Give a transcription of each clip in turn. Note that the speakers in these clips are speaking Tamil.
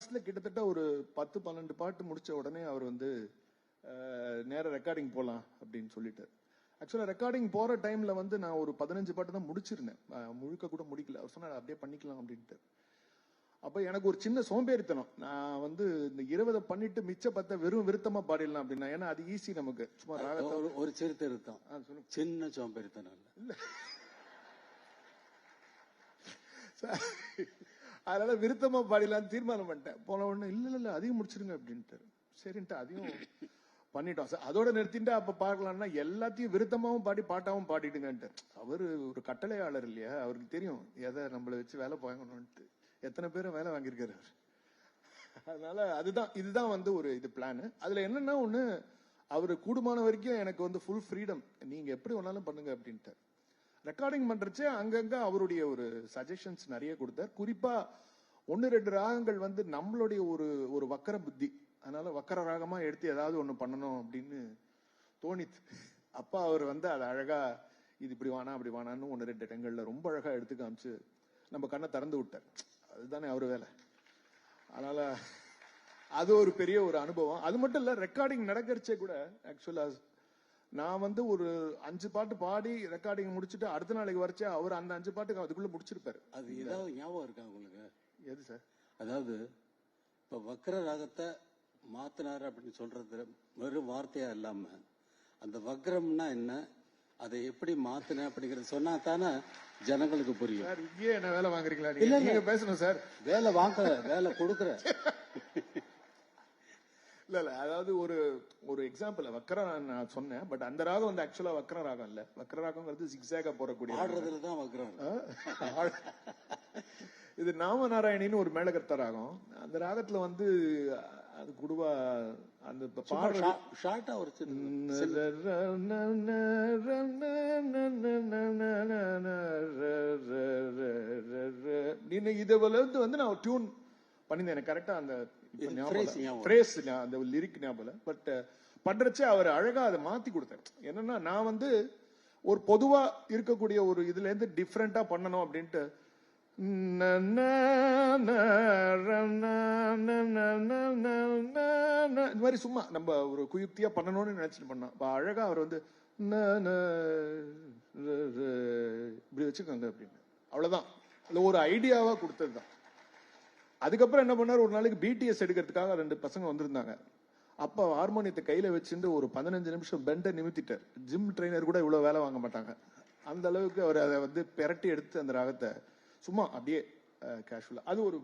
மாசத்துல கிட்டத்தட்ட ஒரு 10-12 பாட்டு முடிச்ச உடனே அவர் வந்து நேர ரெக்கார்டிங் போலாம் அப்படின்னு சொல்லிட்டாரு. ஆக்சுவலா ரெக்கார்டிங் போற டைம்ல வந்து நான் ஒரு 15 பாட்டு தான் முடிச்சிருந்தேன், முழுக்க கூட முடிக்கல. அவர் சொன்னார் அப்படியே பண்ணிக்கலாம் அப்படின்ட்டு. அப்ப எனக்கு ஒரு சின்ன சோம்பேறித்தனம். நான் வந்து இந்த 20 பண்ணிட்டு மிச்ச 10 வெறும் விருத்தமா பாடிடலாம் அப்படின்னா, ஏன்னா அது ஈஸி நமக்கு. சும்மா ராகத்தை ஒரு சிறு திருத்தம், சின்ன சோம்பேறித்தனம் இல்ல. அதனால விருத்தமா பாடிடலான்னு தீர்மானம் பண்ணிட்டேன். போன உடனே இல்ல அதையும் முடிச்சிருங்க அப்படின்ட்டு. சரின்ட்டு அதையும் பண்ணிட்டோம். அதோட நிறுத்திட்டு அப்ப பார்க்கலாம்னா எல்லாத்தையும் விருத்தமாவும் பாடி பாட்டாவும் பாடிடுங்கன்ட்டு. அவரு ஒரு கட்டளையாளர் இல்லையா, அவருக்கு தெரியும் எதை நம்மளை வச்சு வேலை வாங்கணும்ட்டு. எத்தனை பேரும் வேலை வாங்கியிருக்காரு. அதனால இதுதான் வந்து ஒரு இது பிளான். அதுல என்னன்னா ஒண்ணு, அவரு கூடுமான வரைக்கும் எனக்கு வந்து ஃபுல் ஃப்ரீடம், நீங்க எப்படி வேணாலும் பண்ணுங்க அப்படின்ட்டு. ரெக்கார்டிங் பண்றச்சே அங்கங்க அவருடைய ஒரு சஜஷன்ஸ் நிறைய கொடுத்தார். குறிப்பா 1-2 ராகங்கள் வந்து நம்மளுடைய ஒரு வக்கர புத்தி, அதனால வக்கர ராகமா எடுத்து ஏதாவது ஒண்ணு பண்ணணும் அப்படின்னு தோணித்து. அப்ப அவர் வந்து அது அழகா இது இப்படி வானா அப்படி வானான்னு 1-2 இடங்கள்ல ரொம்ப அழகா எடுத்து காமிச்சு நம்ம கண்ணை திறந்து விட்டார். அதுதானே அவரு வேலை. அதனால அது ஒரு பெரிய ஒரு அனுபவம். அது மட்டும் இல்ல, ரெக்கார்டிங் நடக்கிறச்சே கூட ஆக்சுவலா நான் வந்து ஒரு 5 பாட்டு பாடி ரெக்கார்டிங் முடிச்சுட்டு அடுத்த நாளைக்கு வரைச்சே அவர் அந்த 5 பாட்டுக்கு அதுக்குள்ள முடிச்சிருப்பாரு. அது ஏதாவது ஞாபகம் இருக்கா உங்களுக்கு? எது சார்? அதாவது இப்ப வக்ர ராகத்தை மாத்தினாரு அப்படின்னு சொல்றது வெறும் வார்த்தையா இல்லாம, அந்த வக்ரம்னா என்ன, அதை எப்படி மாத்தின அப்படிங்கறது சொன்னா தானே ஜனங்களுக்கு புரியும். சார் இங்கே என்ன வேலை வாங்குறீங்களா? நீங்க பேசணும் சார். வேலை வாங்க, வேலை கொடுக்குற. இல்ல அதாவது ஒரு எக்ஸாம்பிள் வக்கர நான் சொன்னேன். பட் அந்த ராகம் வந்து ஆக்சுவலா வக்கர ராகம் இல்ல. வக்கர ராகம்ங்கிறது ஜிக்ஸாகா போறக்கூடிய ஆடுறதுலதான் வக்ரம். இது நாமநாராயணின்னு ஒரு மேலகர்த்த ராகம். அந்த ராகத்துல வந்து அது குடுவா அந்த ஷார்ட்டா ஒரு இதுல வந்து நான் டியூன் பண்ணிருந்தேன். எனக்கு கரெக்டா அந்த அந்த லிரிக் ஞாபகம். பட் பண்றச்சே அவர் அழகா அதை மாத்தி கொடுத்தாரு. என்னன்னா நான் வந்து ஒரு பொதுவா இருக்கக்கூடிய ஒரு இதுல இருந்து டிஃபரெண்டா பண்ணணும் அப்படின்ட்டு இந்த மாதிரி சும்மா நம்ம ஒரு குயுக்தியா பண்ணணும்னு நினைச்சிட்டு பண்ணோம். அழகா அவர் வந்து இப்படி வச்சுக்கோங்க அப்படின்னு, அவ்வளவுதான். அதுல ஒரு ஐடியாவா கொடுத்ததுதான். அதுக்கப்புறம் என்ன பண்ணாரு, ஒரு நாளைக்கு பிடிஎஸ் எடுக்கிறதுக்காக 2 பசங்க வந்திருந்தாங்க. அப்ப ஹார்மோனியத்தை கையில வச்சுட்டு ஒரு 15 நிமிஷம் பெண்டை நிமித்திட்டார். ஜிம் ட்ரைனர் கூட இவ்வளவு வேலை வாங்க மாட்டாங்க. அந்த அளவுக்கு அவர் அதை வந்து பெரட்டி எடுத்து அந்த ராகத்தை சும்மா அப்படியே கேஷுவலா, அது ஒரு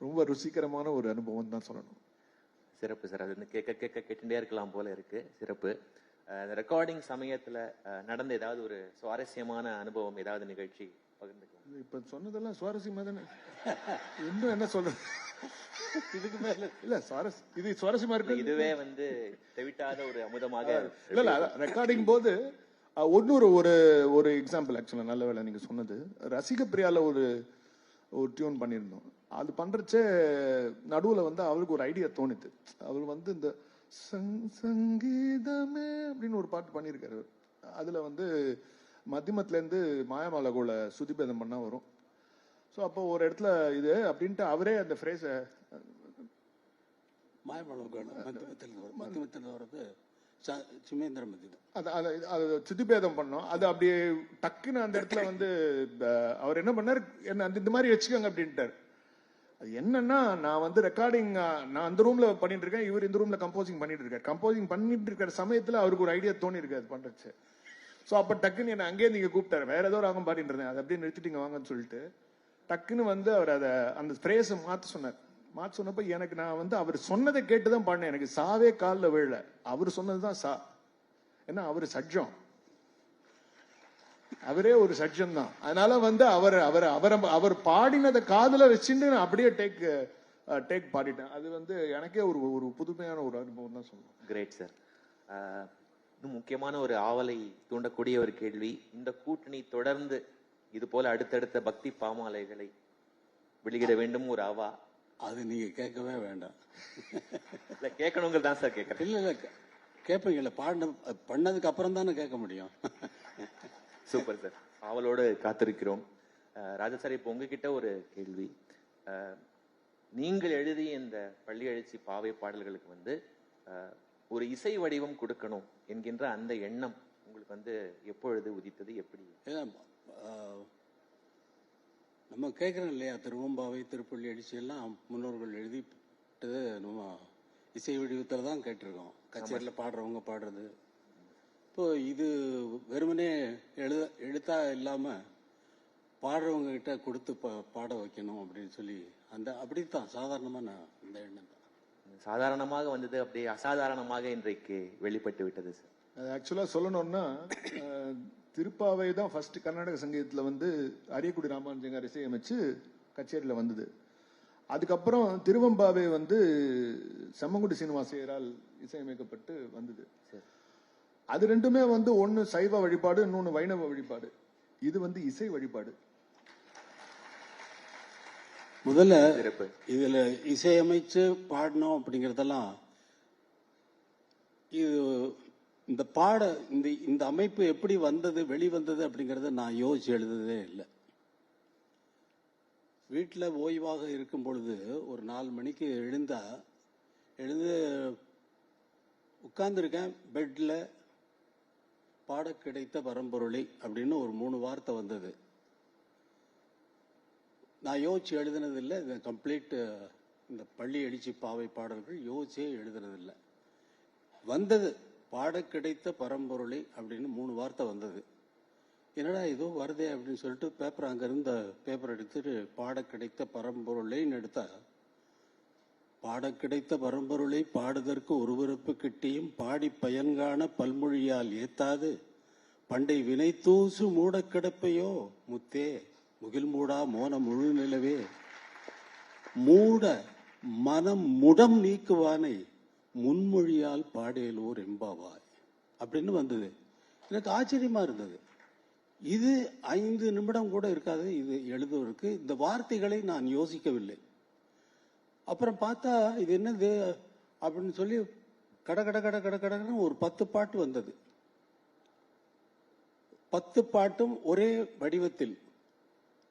ரொம்ப ருசிகரமான ஒரு அனுபவம் தான் சொல்லணும். சிறப்பு சார். அது வந்து கேட்டுட்டே இருக்கலாம் போல இருக்கு. சிறப்பு. ரெக்கார்டிங் சமயத்துல நடந்த ஏதாவது ஒரு சுவாரஸ்யமான அனுபவம், ஏதாவது நிகழ்ச்சி பகிர்ந்துக்கலாம்? இப்ப சொன்னதெல்லாம் சுவாரஸ்யமா தானே. இன்னும் என்ன சொல்றது, இதுக்கு மேல இல்ல இது சுவாரஸ்யமா இருக்கு. இதுவே வந்து தெவிட்டாத ஒரு அமுதமாக. இல்ல ரெக்கார்டிங் போது ஒரு எக்ஸாம்பிள் ஆக்சுவலா நல்ல வேலை நீங்க சொன்னது. ரசிக பிரியால ஒரு டியூன் பண்ணியிருந்தோம். அது பண்றச்சே நடுவுல வந்து அவளுக்கு ஒரு ஐடியா தோணித்து. அவள் வந்து இந்த சங்கீதமே அப்படின்னு ஒரு பாட்டு பண்ணியிருக்காரு. அதுல வந்து மத்தியமத்துல இருந்து மாயாமாலகோல சுதிபேதம் பண்ணா வரும். ஸோ அப்போ ஒரு இடத்துல இது அப்படின்ட்டு அவரே அந்த ஃப்ரேஸ மத்தியமத்தில் வருது சுமேந்திர மத்தியம் அது சுதிபேதம் பண்ணோம். அது அப்படியே டக்குன்னு அந்த இடத்துல வந்து அவர் என்ன பண்ணார், என்ன இந்த மாதிரி வச்சுக்கோங்க அப்படின்ட்டார். அது என்னன்னா, நான் வந்து ரெக்கார்டிங் நான் அந்த ரூம்ல பண்ணிட்டு இருக்கேன், இவர் இந்த ரூம்ல கம்போசிங் பண்ணிட்டு இருக்காரு. கம்போசிங் பண்ணிட்டு இருக்கிற சமயத்துல அவருக்கு ஒரு ஐடியா தோணி இருக்கு அது பண்றச்சு. ஸோ அப்ப டக்குன்னு என்ன அங்கேயே நீங்க கூப்பிட்டாரு, வேற ஏதோ ராகம் பாடிட்டு இருந்தேன், அதை அப்படியே நிறுத்திட்டீங்க வாங்கன்னு சொல்லிட்டு டக்குன்னு வந்து அவர் அதை அந்த ஃப்ரேஸை மாத்த சொன்னார். மாத்த சொன்னப்ப எனக்கு நான் வந்து அவர் சொன்னதை கேட்டுதான் பாடினேன். எனக்கு சாவே காலில் விழல, அவர் சொன்னதுதான் சா. ஏன்னா அவரு சட்ஜம், அவரே ஒரு சட்ஜம் தான். அதனால வந்து அவர் பாடினதை காதுல வச்சுட்டு நான் அப்படியே டேக் பாடிட்டேன். அது வந்து எனக்கே ஒரு புதுமையான ஒரு அனுபவம் தான் சொல்லணும். Great sir. இன்னும் முக்கியமான ஒரு ஆவலை தூண்டக்கூடிய ஒரு கேள்வி, இந்த கூட்டணி தொடர்ந்து இது போல அடுத்தடுத்த பக்தி பாமாலைகளை வெளியிட வேண்டும் ஒரு ஆவா. அது நீங்க கேட்கவே வேண்டாம். இல்ல கேட்கணுங்கிறது தான் சார் கேட்கறேன். இல்ல கேட்பீங்கல்ல, பண்ணதுக்கு அப்புறம் தானே கேட்க முடியும். சூப்பர் சார், ஆவலோடு காத்திருக்கிறோம். ராஜா சார், இப்போ உங்ககிட்ட ஒரு கேள்வி. நீங்கள் எழுதிய இந்த பள்ளி எழுச்சி பாவை பாடல்களுக்கு வந்து ஒரு இசை வடிவம் கொடுக்கணும் என்கின்ற அந்த எண்ணம் உங்களுக்கு வந்து எப்பொழுது உதித்தது? எப்படி? நம்ம கேட்குறோம் இல்லையா, திருவம்பாவை, திருப்பள்ளி எழுச்சி எல்லாம் முன்னோர்கள் எழுதிட்டது நம்ம இசை வடிவத்தில் தான் கேட்டிருக்கோம். கச்சேரியில் பாடுறவங்க பாடுறது. இப்போ இது வெறுமனே எழுத்தா இல்லாமல் பாடுறவங்க கிட்ட கொடுத்து பாட வைக்கணும் அப்படின்னு சொல்லி அப்படித்தான் சாதாரணமாக நான் இந்த எண்ணம் தான். சாதாரணமாக வந்தது அப்படியே அசாதாரணமாக இன்றைக்கு வெளிப்பட்டு விட்டது சார். அது ஆக்சுவலா சொல்லணும்னா திருப்பாவை தான் ஃபர்ஸ்ட் கர்நாடக சங்கீதத்துல வந்து அரியக்குடி ராமானுஜங்கார் இசையமைச்சு கச்சேரியில வந்தது. அதுக்கப்புறம் திருவம்பாவை வந்து செம்மங்குடி சீனிவாசையரால் இசையமைக்கப்பட்டு வந்தது. அது ரெண்டுமே வந்து ஒன்னு சைவ வழிபாடு, இன்னொன்னு வைணவ வழிபாடு. இது வந்து இசை வழிபாடு. முதல்ல இதுல இசையமைச்சு பாடணும் அப்படிங்கறதெல்லாம் இது இந்த இந்த அமைப்பு எப்படி வந்தது, வெளிவந்தது அப்படிங்கறத நான் யோசிச்சு எழுதுதே இல்லை. வீட்டில் ஓய்வாக இருக்கும் பொழுது ஒரு 4 மணிக்கு எழுந்து உட்கார்ந்துருக்கேன் பெட்ல. பாட கிடைத்த பரம்பொருளை அப்படின்னு ஒரு 3 வார்த்தை வந்தது. நான் யோசிச்சு எழுதுனதில்லை. இது கம்ப்ளீட் இந்த பள்ளி எழுச்சி பாவை பாடல்கள் யோசிச்சே எழுதுனதில்லை. வந்தது பாட கிடைத்த பரம்பொருளை அப்படின்னு 3 வார்த்தை வந்தது. என்னடா ஏதோ வருதே அப்படின்னு சொல்லிட்டு பேப்பர் அங்கிருந்த பேப்பர் எடுத்துட்டு பாட கிடைத்த பரம்பொருளைன்னு எடுத்தா, பாட கிடைத்த பரம்பொருளை பாடுதற்கு ஒருவருப்பு கிட்டியும் பாடி பயன்காண பல்மொழியால் ஏத்தாது பண்டை வினை தூசு மூட கிடப்பையோ முத்தே முகில் மூடா மோன முழு நிலவே மூட மனம் முடம் நீக்குவானை முன்மொழியால் பாடேலூர் எம்பாவாய் அப்படின்னு வந்தது. எனக்கு ஆச்சரியமா இருந்தது. இது 5 நிமிடம் கூட இருக்காது இது எழுதுவதற்கு. இந்த வார்த்தைகளை நான் யோசிக்கவில்லை. அப்புறம் பார்த்தா இது என்னது அப்படின்னு சொல்லி கடன்னு ஒரு 10 பாட்டு வந்தது. 10 பாட்டும் ஒரே வடிவத்தில்.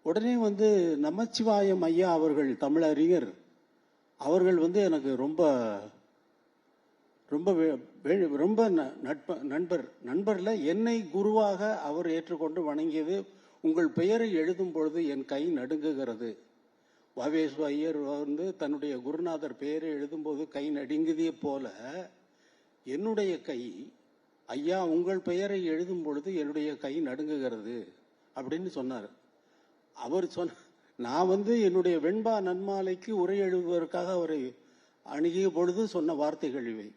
உடனே வந்து நமச்சிவாயம் ஐயா அவர்கள், தமிழறிஞர் அவர்கள் வந்து எனக்கு ரொம்ப ரொம்ப ரொம்ப நண்பர்ல என்னை குருவாக அவர் ஏற்றுக்கொண்டு வணங்கியது. உங்கள் பெயரை எழுதும் பொழுது என் கை நடுங்குகிறது. வாவேஸ்வ ஐயர் வந்து தன்னுடைய குருநாதர் பெயரை எழுதும்போது கை நடுங்குதிய போல என்னுடைய கை, ஐயா உங்கள் பெயரை எழுதும் பொழுது என்னுடைய கை நடுங்குகிறது அப்படின்னு சொன்னார். அவர் நான் வந்து என்னுடைய வெண்பா நன்மாலைக்கு உரை எழுதுவதற்காக அவரை அணுகிய பொழுது சொன்ன வார்த்தைகள் இவை.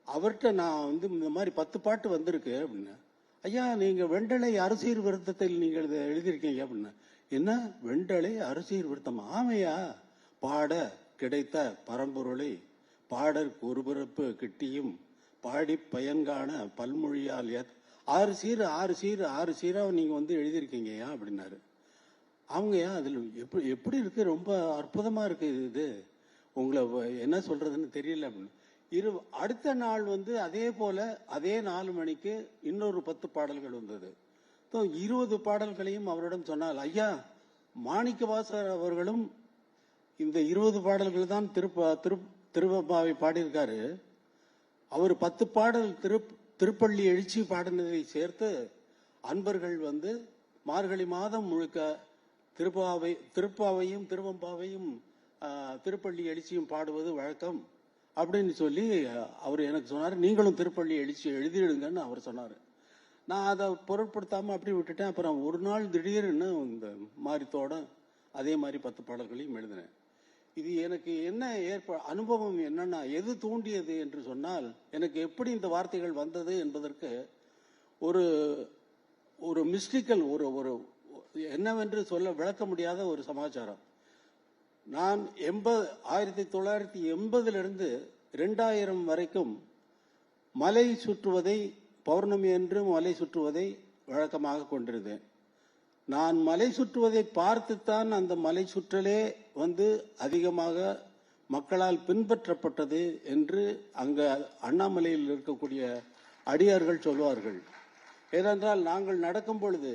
அவர்கிட்ட நான் வந்து இந்த மாதிரி 10 பாட்டு வந்திருக்கு அப்படின்னா, ஐயா நீங்க வெண்டலை அரசியல் விருத்தத்தில் நீங்கள் எழுதியிருக்கீங்க அப்படின்னா, என்ன வெண்டலை அரசியல் விருத்தம்? ஆமையா, பாட கிடைத்த பரம்பொருளை பாடற்கு ஒரு பிறப்பு கிட்டியும் பாடி பயன்காண பல்மொழியால் 6 சீரா நீங்க வந்து எழுதியிருக்கீங்கயா அப்படின்னாரு. அவங்கயா அதுல எப்படி இருக்கு, ரொம்ப அற்புதமா இருக்கு இது, உங்களை என்ன சொல்றதுன்னு தெரியல அப்படின்னு. அடுத்த நாள் வந்து அதே போல அதே 4 மணிக்கு இன்னொரு 10 பாடல்கள் வந்தது. 20 பாடல்களையும் அவரிடம் சொன்னால், ஐயா மாணிக்கவாசகர் அவர்களும் இந்த 20 பாடல்கள் தான் திருவம்பாவை பாடியிருக்காரு. அவர் 10 பாடல் திருப்பள்ளி எழுச்சி பாடினதை சேர்த்து அன்பர்கள் வந்து மார்கழி மாதம் முழுக்க திருப்பாவையும் திருவம்பாவையும் திருப்பள்ளி எழுச்சியும் பாடுவது வழக்கம் அப்படின்னு சொல்லி அவர் எனக்கு சொன்னார். நீங்களும் திருப்பள்ளி எழுச்சி எழுதிடுங்கன்னு அவர் சொன்னார். நான் அதை பொருட்படுத்தாம அப்படி விட்டுட்டேன். அப்புறம் ஒரு நாள் திடீர்னு இந்த மாரித்தோட அதே மாதிரி 10 பாடல்களையும் எழுதினேன். இது எனக்கு என்ன அனுபவம் என்னன்னா, எது தூண்டியது என்று சொன்னால், எனக்கு எப்படி இந்த வார்த்தைகள் வந்தது என்பதற்கு ஒரு ஒரு மிஸ்டிக்கல் ஒரு என்னவென்று சொல்ல விளக்க முடியாத ஒரு சமாச்சாரம். நான் 1980 2000 வரைக்கும் மலை சுற்றுவதை, பௌர்ணமி என்று மலை சுற்றுவதை வழக்கமாக கொண்டிருந்தேன். நான் மலை சுற்றுவதை பார்த்துத்தான் அந்த மலை சுற்றலே வந்து அதிகமாக மக்களால் பின்பற்றப்பட்டது என்று அங்க அண்ணாமலையில் இருக்கக்கூடிய அடியார்கள் சொல்வார்கள். ஏனென்றால் நாங்கள் நடக்கும் பொழுது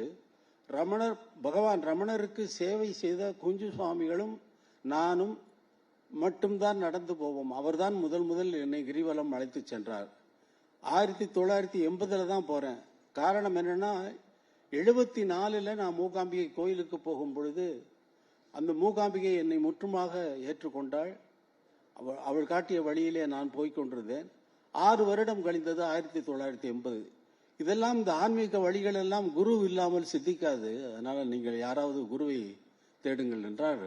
பகவான் ரமணருக்கு சேவை செய்த குஞ்சு சுவாமிகளும் நானும் மட்டும்தான் நடந்து போவோம். அவர்தான் முதல் என்னை கிரிவலம் அழைத்து சென்றார். 1980 தான் போறேன். காரணம் என்னன்னா, 74 நான் மூகாம்பிகை கோயிலுக்கு போகும் பொழுது அந்த மூகாம்பிகை என்னை முற்றுமாக ஏற்றுக்கொண்டாள். அவள் காட்டிய வழியிலே நான் போய்கொண்டிருந்தேன். 6 வருடம் கழிந்தது 1980. இதெல்லாம் இந்த ஆன்மீக வழிகள் எல்லாம் குரு இல்லாமல் சித்திக்காது. அதனால நீங்கள் யாராவது குருவை தேடுங்கள் என்றார்.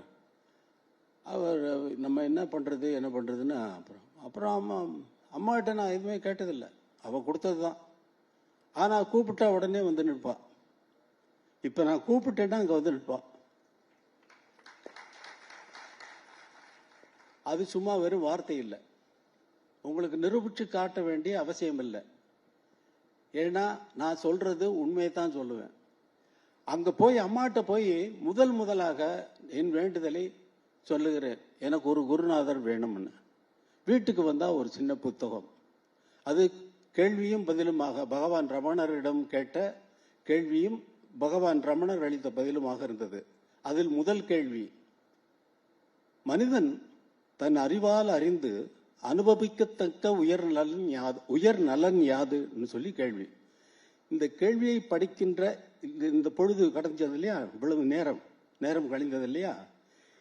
அவர் நம்ம என்ன பண்றதுன்னு அப்புறம் அம்மாகிட்ட நான் எதுவுமே கேட்டதில்லை. அவ கொடுத்ததுதான். ஆனா கூப்பிட்டா உடனே வந்து நிற்பா. இப்ப நான் கூப்பிட்டேன்னா அங்க வந்து நிற்பா. அது சும்மா வெறும் வார்த்தை இல்லை. உங்களுக்கு நிரூபிச்சு காட்ட வேண்டிய அவசியம் இல்லை. ஏன்னா நான் சொல்றது உண்மையை தான் சொல்லுவேன். அங்க போய் அம்மாட்ட போய் முதலாக என் வேண்டுதலை சொல்லுகிறேன். எனக்கு ஒரு குருநாதர் வேணும்னு. வீட்டுக்கு வந்தா ஒரு சின்ன புத்தகம். அது கேள்வியும் பதிலுமாக பகவான் ரமணரிடம் கேட்ட கேள்வியும் பகவான் ரமணர் அளித்த பதிலுமாக இருந்தது. அதில் முதல் கேள்வி, மனிதன் தன் அறிவால் அறிந்து அனுபவிக்கத்தக்க உயர் நலன் யாதுன்னு சொல்லி கேள்வி. இந்த கேள்வியை படிக்கின்ற இந்த பொழுது கடந்தது இல்லையா, இவ்வளவு நேரம் கழிந்தது இல்லையா,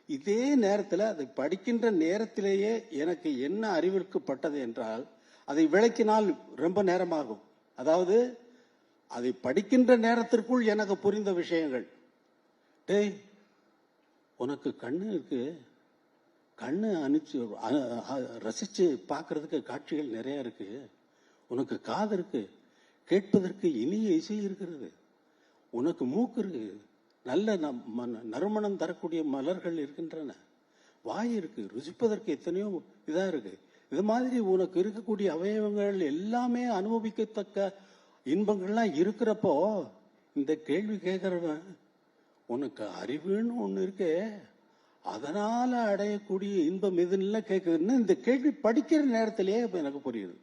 இதே நேரத்தில் அதை படிக்கின்ற நேரத்திலேயே எனக்கு என்ன அறிவிற்கப்பட்டது என்றால், அதை விளக்கினால் ரொம்ப நேரமாகும். அதாவது அதை படிக்கின்ற நேரத்திற்குள் எனக்கு புரிந்த விஷயங்கள். டேய், உனக்கு கண்ணு இருக்கு, கண்ணு ரசிச்சு பார்க்கறதுக்கு காட்சிகள் நிறைய இருக்கு. உனக்கு காது இருக்கு, கேட்பதற்கு இனிய இசை இருக்கிறது. உனக்கு மூக்கு இருக்கு, நல்ல நறுமணம் தரக்கூடிய மலர்கள் இருக்கின்றன. வாய் இருக்கு, ருசிப்பதற்கு எத்தனையோ இதா இருக்கு. இது மாதிரி உனக்கு இருக்கக்கூடிய அவயவங்கள் எல்லாமே அனுபவிக்கத்தக்க இன்பங்கள்லாம் இருக்கிறப்போ இந்த கேள்வி கேட்கிறவன், உனக்கு அறிவுன்னு ஒண்ணு இருக்கே, அதனால அடையக்கூடிய இன்பம் எதுன்னு கேட்குதுன்னு இந்த கேள்வி படிக்கிற நேரத்திலேயே எனக்கு புரியுது.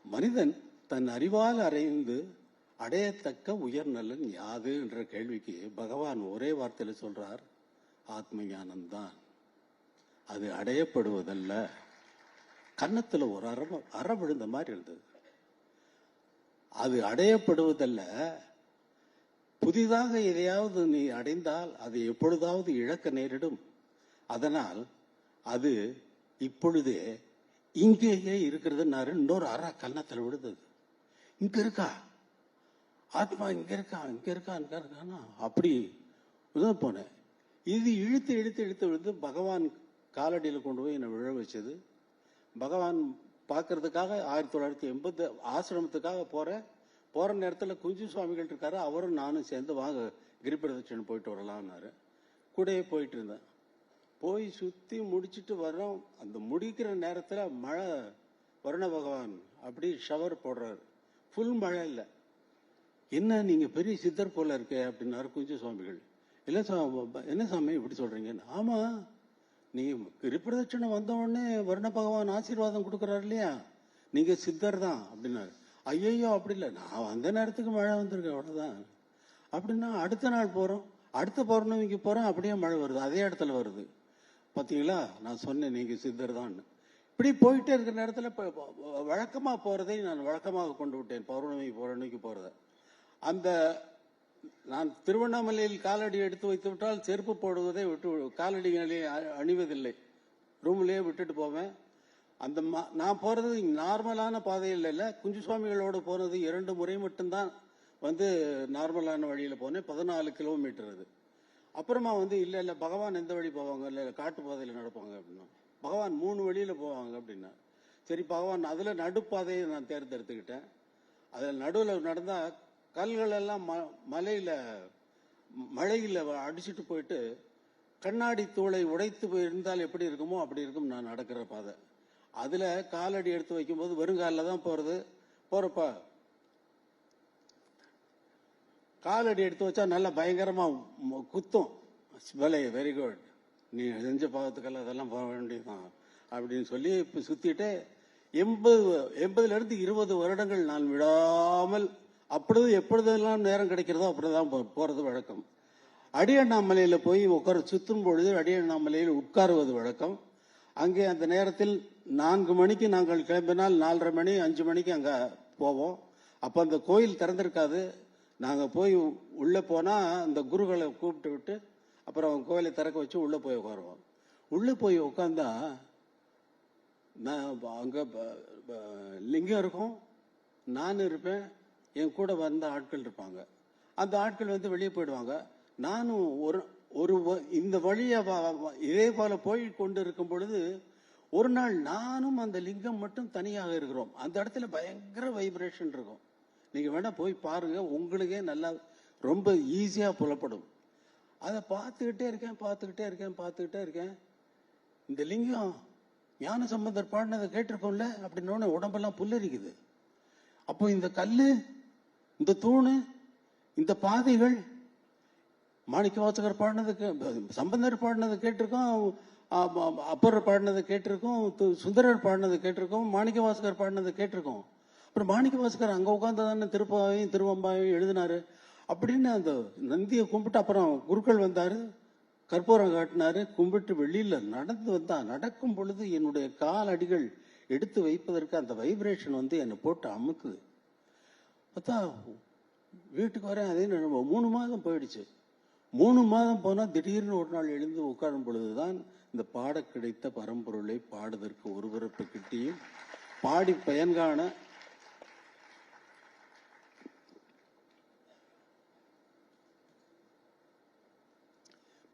மனிதன் தன் அறிவால் அறிந்து அடையத்தக்க உயர் நலன் யாது என்ற கேள்விக்கு பகவான் ஒரே வார்த்தையில சொல்றார், ஆத்ம ஞானம்தான். அது அடையப்படுவதல்ல. கன்னத்துல ஒரு அற விழுந்த மாதிரி இருந்தது. அது அடையப்படுவதல்ல. புதிதாக எதையாவது நீ அடைந்தால் அதை எப்பொழுதாவது இழக்க நேரிடும். அதனால் அது இப்பொழுதே இங்கேயே இருக்கிறதுனாரு. இன்னொரு அற கன்னத்தில் விடுது. இங்க இருக்கா ஆத்மா, இங்க இருக்கான்னா அப்படி போனேன். இது இழுத்து விழுந்து பகவான் காலடியில் கொண்டு போய் என்னை விழ வச்சது. பகவான் பார்க்கறதுக்காக 1980 ஆசிரமத்துக்காக போற நேரத்தில் குஞ்சு சுவாமிகள் இருக்காரு. அவரும் நானும் சேர்ந்து வாங்க கிரிபிரதட்சணை போயிட்டு வரலாம்னாரு. கூடயே போயிட்டு இருந்தேன். போய் சுத்தி முடிச்சுட்டு வர்றோம். அந்த முடிக்கிற நேரத்தில் மழை, வருண பகவான் அப்படி ஷவர் போடுறாரு. ஃபுல் மழை இல்லை. என்ன நீங்க பெரிய சித்தர் போல இருக்க அப்படின்னாரு குஞ்சு சுவாமிகள். என்ன சாமி இப்படி சொல்றீங்க? ஆமா, நீ கிரிபிரதட்சணை வந்த உடனே வருண பகவான் ஆசீர்வாதம் கொடுக்கறாரு இல்லையா, நீங்க சித்தர் தான் அப்படின்னாரு. ஐயோ அப்படி இல்லை, நான் வந்த நேரத்துக்கு மழை வந்திருக்கேன் அவ்வளவுதான். அப்படின்னா அடுத்த நாள் போறோம், அடுத்த பௌர்ணமிக்கு போறோம், அப்படியே மழை வருது, அதே இடத்துல வருது. பாத்தீங்களா, நான் சொன்னேன் நீங்க சித்தர் தான். இப்படி போயிட்டே இருக்கிற நேரத்தில் வழக்கமா போறதை நான் வழக்கமாக கொண்டு விட்டேன். பௌர்ணமிக்கு போறத. அந்த நான் திருவண்ணாமலையில் காலடி எடுத்து வைத்து விட்டால் செருப்பு போடுவதை விட்டு காலடிகளை அணிவதில்லை, ரூம்லயே விட்டுட்டு போவேன். அந்த நான் போறது நார்மலான பாதையில் இல்லை. குஞ்சு சுவாமிகளோடு போனது 2 முறை மட்டும்தான் நார்மலான வழியில போனேன். 14 கிலோமீட்டர் அது. அப்புறமா இல்ல பகவான் எந்த வழி போவாங்க, இல்ல காட்டு பாதையில நடப்பாங்க அப்படின்னா. பகவான் 3 வழியில போவாங்க அப்படின்னா. சரி, பகவான் அதுல நடுப்பாதையை நான் தேர்ந்தெடுத்துக்கிட்டேன். அதுல நடுவில் நடந்தா கல்கள் எல்லாம் மழையில அடிச்சுட்டு போயிட்டு கண்ணாடி தூளை உடைத்து இருந்தால் எப்படி இருக்குமோ அப்படி இருக்கும் நான் நடக்கிற பாதை. அதுல காலடி எடுத்து வைக்கும் போது வெறுங்காலில் தான் போறப்ப காலடி எடுத்து வச்சா நல்லா பயங்கரமா குத்தும். வெரி குட், நீ செஞ்ச பாவத்துக்கெல்லாம் அதெல்லாம் போக வேண்டியதுதான் அப்படின்னு சொல்லி சுத்திட்டு 80 இருந்து 20 வருடங்கள் நான் விடாமல் அப்பொழுது எப்பொழுதெல்லாம் நேரம் கிடைக்கிறதோ அப்படிதான் போறது வழக்கம். அடியண்ணாமலையில போய் உட்கார சுத்தும் பொழுது அடியண்ணாமலையில் உட்காருவது வழக்கம். அங்கே அந்த நேரத்தில் 4 மணிக்கு நாங்கள் கிளம்பினால் 4:30 மணி 5 மணிக்கு அங்க போவோம். அப்ப அந்த கோயில் திறந்திருக்காது. நாங்க போய் உள்ள போனா அந்த குருகளை கூப்பிட்டு விட்டு அப்புறம் கோயிலை திறக்க வச்சு உள்ள போய் உட்காருவோம். உள்ள போய் உட்காந்தா அங்க லிங்கம் இருக்கும், நான் இருப்பேன், என் கூட வந்த ஆட்கள் இருப்பாங்க. அந்த ஆட்கள் வந்து வெளியே போயிடுவாங்க. நானும் ஒரு இந்த வழியா இதே போல போய் கொண்டு இருக்கும் பொழுது ஒரு நாள் நானும் அந்த லிங்கம் மட்டும் தனியாக இருக்கிறோம். அந்த இடத்துல பயங்கர வைப்ரேஷன் இருக்கும். நீங்க வேணா போய் பாருங்க, உங்களுக்கே நல்லா ரொம்ப ஈஸியா புலப்படும். அதை பார்த்துக்கிட்டே இருக்கேன். இந்த லிங்கம் ஞான சம்பந்தர் பாடினதை கேட்டிருக்கோம்ல அப்படின்னு உடம்பெல்லாம் புல்லரிக்குது. அப்போ இந்த கல்லு, இந்த தூணு, இந்த பாதைகள் மாணிக்கவாசகர் பாடினதுக்கு, சம்பந்தர் பாடினதை கேட்டிருக்கோம், அப்பர் பாடினதை கேட்டிருக்கோம், சுந்தரர் பாடினதை கேட்டிருக்கோம், மாணிக்கவாசகர் பாடினதை கேட்டிருக்கோம். அப்புறம் மாணிக்கவாசகர் அங்க உட்கார்ந்ததானே திருப்பாவையும் திருவம்பாவையும் எழுதினாரு அப்படின்னு அந்த நந்தியை கும்பிட்டு அப்புறம் குருக்கள் வந்தாரு, கற்பூரம் காட்டினாரு, கும்பிட்டு வெளியில நடந்து வந்தா. நடக்கும் பொழுது என்னுடைய கால் அடிகள் எடுத்து வைப்பதற்கு அந்த வைப்ரேஷன் வந்து என்னை போட்டு அமுக்குது. பார்த்தா வீட்டுக்கு வரேன், அதே 3 மாதம் போயிடுச்சு. 3 மாதம் போனா திடீர்னு ஒரு நாள் எழுந்து உட்காரும் பொழுதுதான் இந்த பாட கிடைத்த பரம்பொருளை பாடுவதற்கு ஒருவரப்பு கிட்டியும் பாடி பயன்காண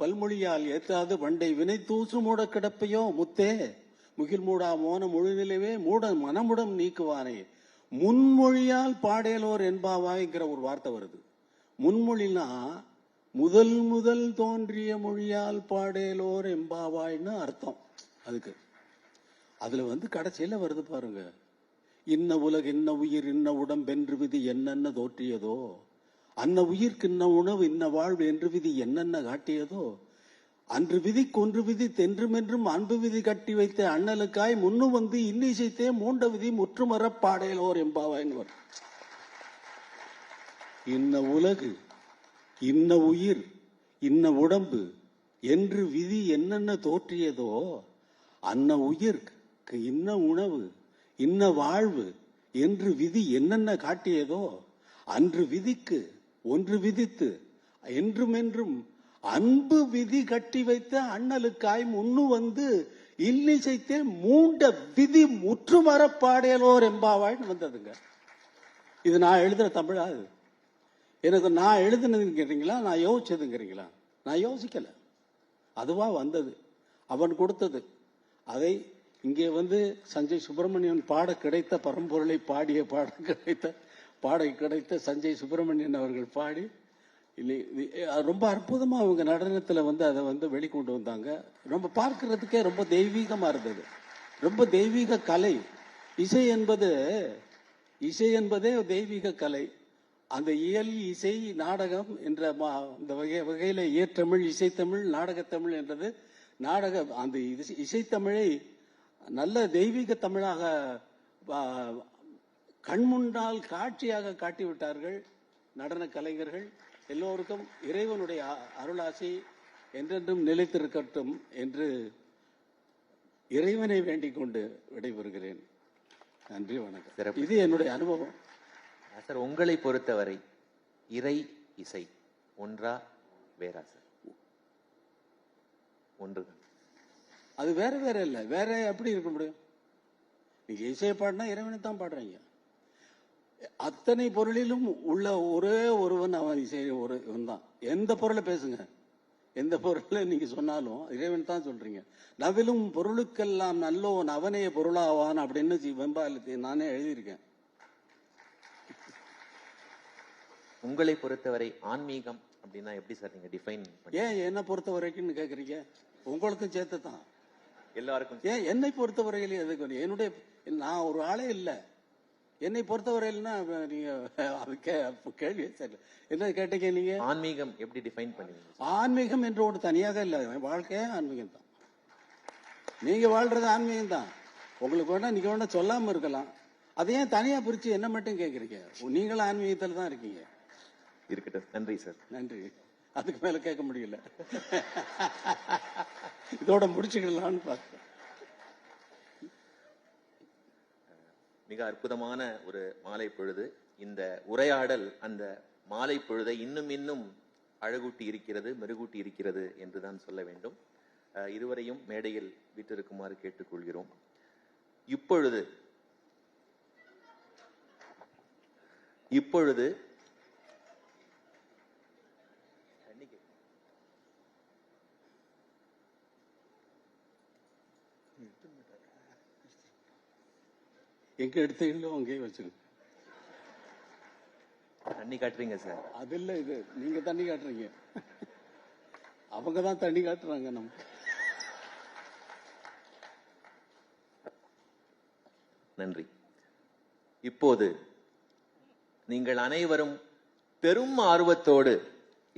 பல்மொழியால் ஏத்தாது வண்டை வினை தூசு மூட கிடப்பையோ முத்தே முகில் மூடா மோன முழுநிலைவே மூட மனமுடம் நீக்குவானே. முன்மொழியால் பாடேலோர் என்பாவாய்ங்கிற ஒரு வார்த்தை வருது. முன்மொழினா முதல் தோன்றிய மொழியால் பாடேலோர் எம்பாவாய்னு அர்த்தம். அதுக்கு அதுல வந்து கடைசியில வருது பாருங்க, இன்ன உலக இன்ன உயிர் இன்ன உடம்பென்று விதி என்னென்ன தோற்றியதோ, அன்ன உயிர்க்கு இன்ன உணவு இன்ன வாழ்வு என்று விதி என்னென்ன காட்டியதோ, அன்று விதி கொன்று விதி தென்றுமென்றும் அன்பு விதி கட்டி வைத்த அண்ணலுக்காய் முன்னு வந்து இன்னிசைத்தே மூண்ட விதி முற்றுமர பாடேலோர் எம்பாவாய்னு. இன்ன உலகு இன்ன உயிர் இன்ன உடம்பு என்று விதி என்னென்ன தோற்றியதோ, அன்ன உயிர்க்கு இன்ன உணவு இன்ன வாழ்வு என்று விதி என்னென்ன காட்டியதோ, அன்று விதிக்கு ஒன்று விதித்து என்றுமென்றும் அன்பு விதி கட்டி வைத்த அண்ணலுக்காய் முன்னு வந்து இல்லிசைத்தே மூண்ட விதி முற்றுமர பாடேலோர் எம்பாவாய்னு வந்ததுங்க. இது நான் எழுதுற தமிழா? எனக்கு நான் எழுதுனதுன்னு கேட்டீங்களா, நான் யோசிச்சதுங்கிறீங்களா? நான் யோசிக்கல, அதுவா வந்தது, அவன் கொடுத்தது. அதை இங்கே வந்து சஞ்சய் சுப்பிரமணியன் பாட கிடைத்த பரம்பொருளை பாடிய பாட கிடைத்த சஞ்சய் சுப்பிரமணியன் அவர்கள் பாடி ரொம்ப அற்புதமா அவங்க நடனத்துல வந்து அதை வந்து வெளிக்கொண்டு வந்தாங்க. ரொம்ப பார்க்கறதுக்கே ரொம்ப தெய்வீகமா இருந்தது. ரொம்ப தெய்வீக கலை. இசை என்பதே தெய்வீக கலை. அந்த இயல் இசை நாடகம் என்ற இந்த வகையில இயற்றமிழ் இசைத்தமிழ் நாடகத்தமிழ் என்றது அந்த இசைத்தமிழை நல்ல தெய்வீக தமிழாக கண்முன்னால் காட்சியாக காட்டிவிட்டார்கள் நடன கலைஞர்கள். எல்லோருக்கும் இறைவனுடைய அருளாசி என்றென்றும் நிலைத்திருக்கட்டும் என்று இறைவனை வேண்டிக் கொண்டு விடைபெறுகிறேன். நன்றி, வணக்கம். இது என்னுடைய அனுபவம். சார், உங்களை பொறுத்தவரை இறை இசை ஒன்றா வேறா சார்? ஒன்றுதான். அது வேற வேற இல்ல. வேற எப்படி இருக்க முடியும்? நீங்க இசையை பாடினா இறைவனை தான் பாடுறீங்க. அத்தனை பொருளிலும் உள்ள ஒரே ஒருவன் அவன் இசை ஒருவன் தான். எந்த பொருளை பேசுங்க, எந்த பொருளை நீங்க சொன்னாலும் இறைவன் தான் சொல்றீங்க. நவிலும் பொருளுக்கெல்லாம் நல்லோன் அவனே பொருளாவான் அப்படின்னு வெம்பாலத்தை நானே எழுதியிருக்கேன். உங்களை பொறுத்தவரை ஆன்மீகம் அப்படின்னா எப்படி சார் நீங்க டிஃபைன்? ஏன் என்ன பொறுத்த வரைக்கும் கேக்குறீங்க? உங்களுக்கும் சேர்த்து தான், எல்லாருக்கும். ஏன் என்னை பொறுத்தவரையிலே எதுக்கு? என்னுடைய நான் ஒரு ஆளே இல்லை. என்னை பொறுத்தவரையில்னா நீங்க அதுக்கே கேள்வி என்ன கேட்டீங்க நீங்க? ஆன்மீகம் எப்படி டிஃபைன் பண்ணுவீங்க? ஆன்மீகம் என்று ஒரு தனியாக இல்லை. வாழ்க்கையே ஆன்மீகம் தான். நீங்க வாழ்றது ஆன்மீகம் தான். உங்களுக்கு வேணா நீங்க வேணா சொல்லாம இருக்கலாம். அதை ஏன் தனியா பிரிச்சு என்ன மட்டும் கேக்குறீங்க? நீங்களும் ஆன்மீகத்துல தான் இருக்கீங்க. இருக்கட்டும். நன்றி சார். நன்றி. அதுக்கு மேல கேட்க முடியல. இதோட முடிச்சுக்கலாம்னு பார்த்தேன். மிக அற்புதமான ஒரு மாலை பொழுது. இந்த உரையாடல் அந்த மாலை பொழுதை இன்னும் இன்னும் அழகூட்டி இருக்கிறது, மெருகூட்டி இருக்கிறது என்றுதான் சொல்ல வேண்டும். இருவரையும் மேடையில் வீட்டிற்குமாறு கேட்டுக்கொள்கிறோம். இப்பொழுது எங்க எடுத்தீங்களோ அங்கேயே வச்சுங்க. தண்ணி காட்டுறீங்க சார். அது இல்ல, இது நீங்க தண்ணி காட்டுறீங்க. அவங்க தான் தண்ணி காட்டுறாங்க. நம்ம நன்றி. இப்போது நீங்கள் அனைவரும் பெரும் ஆர்வத்தோடு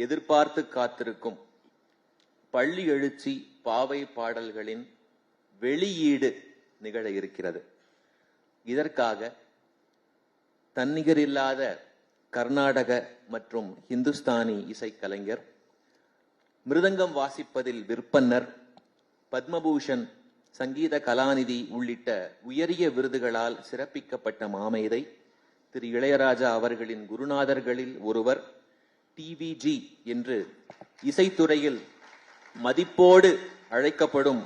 எதிர்பார்த்து காத்திருக்கும் பள்ளி எழுச்சி பாவை பாடல்களின் வெளியீடு நிகழ இருக்கிறது. இதற்காக தன்னிகரில்லாத கர்நாடக மற்றும் இந்துஸ்தானி இசைக்கலைஞர், மிருதங்கம் வாசிப்பதில் விற்பன்னர், பத்மபூஷன், சங்கீத கலாநிதி உள்ளிட்ட உயரிய விருதுகளால் சிறப்பிக்கப்பட்ட மாமேதை திரு இளையராஜா அவர்களின் குருநாதர்களில் ஒருவர், டிவிஜி என்று இசைத்துறையில் மதிப்போடு அழைக்கப்படும்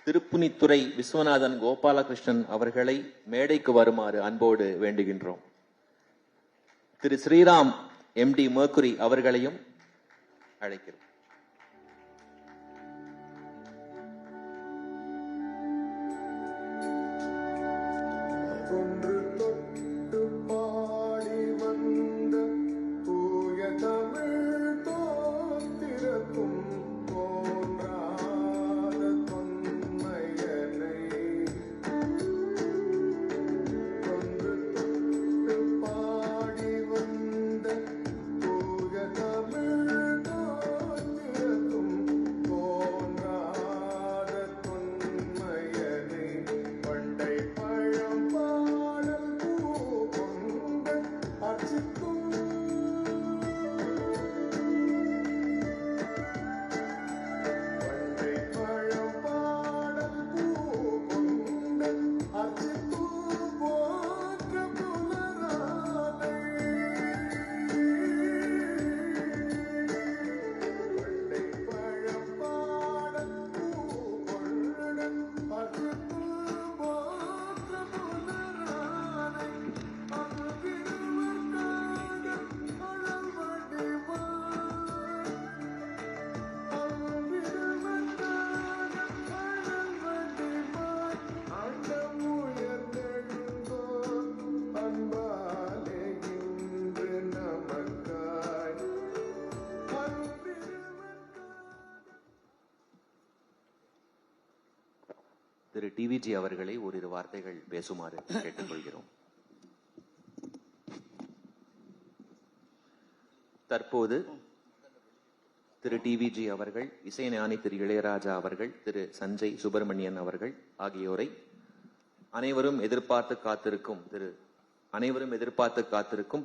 திருப்புனித்துறை விஸ்வநாதன் கோபாலகிருஷ்ணன் அவர்களை மேடைக்கு வருமாறு அன்போடு வேண்டுகின்றோம். திரு ஸ்ரீராம் MD மர்க்குரி அவர்களையும் அழைக்கிறோம். ஒன்று தொட்டு பாடி வந்த தூய தமிழ் தோத்திரக்கும் தோன்றாத தொன்மையனை, ஒன்று தொட்டு பாடி வந்த தூய தமிழ் தோத்திரக்கும் தோன்றாத தொன்மையனை, பண்டை பழம் பாடல் பூ கொண்டு அர்ச்சிக்கும் பண்டை பழம் பாடல் பூ கொண்டு அர்ச்சிக்கும் போற்ற புலரானை, பண்டை பழம் பாடல் பூ கொண்டு அர்ச்சிக்கும் போற்ற புலரானை, அங்கிருவர்காக அழல்வடிவாய், அண்டம் உயர்ந்தெழுந்தோர் அன்பாலே இன்று நமக்காய் திரு டிவிஜி அவர்களை ஓரிரு வார்த்தைகள் பேசுமாறு கேட்டுக்கொள்கிறோம். தற்போது திரு டிவிஜி அவர்கள், இசைஞானி திரு இளையராஜா அவர்கள், திரு சஞ்சய் சுப்பிரமணியன் அவர்கள் ஆகியோரை அனைவரும் எதிர்பார்த்து காத்திருக்கும்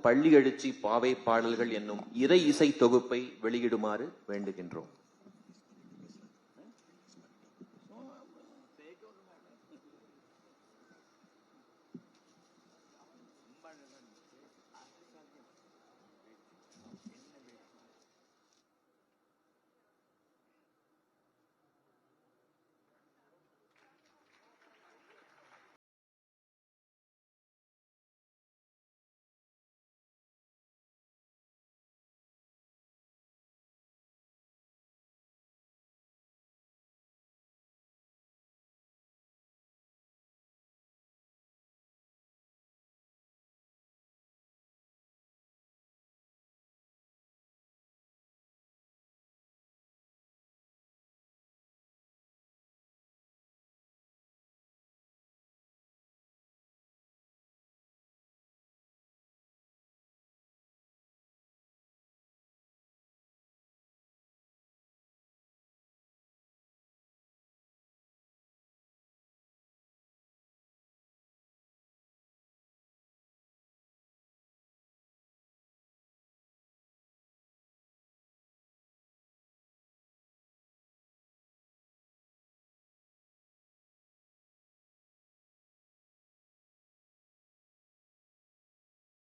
பள்ளி எழுச்சி பாவை பாடல்கள் என்னும் இறை இசை தொகுப்பை வெளியிடுமாறு வேண்டுகின்றோம்.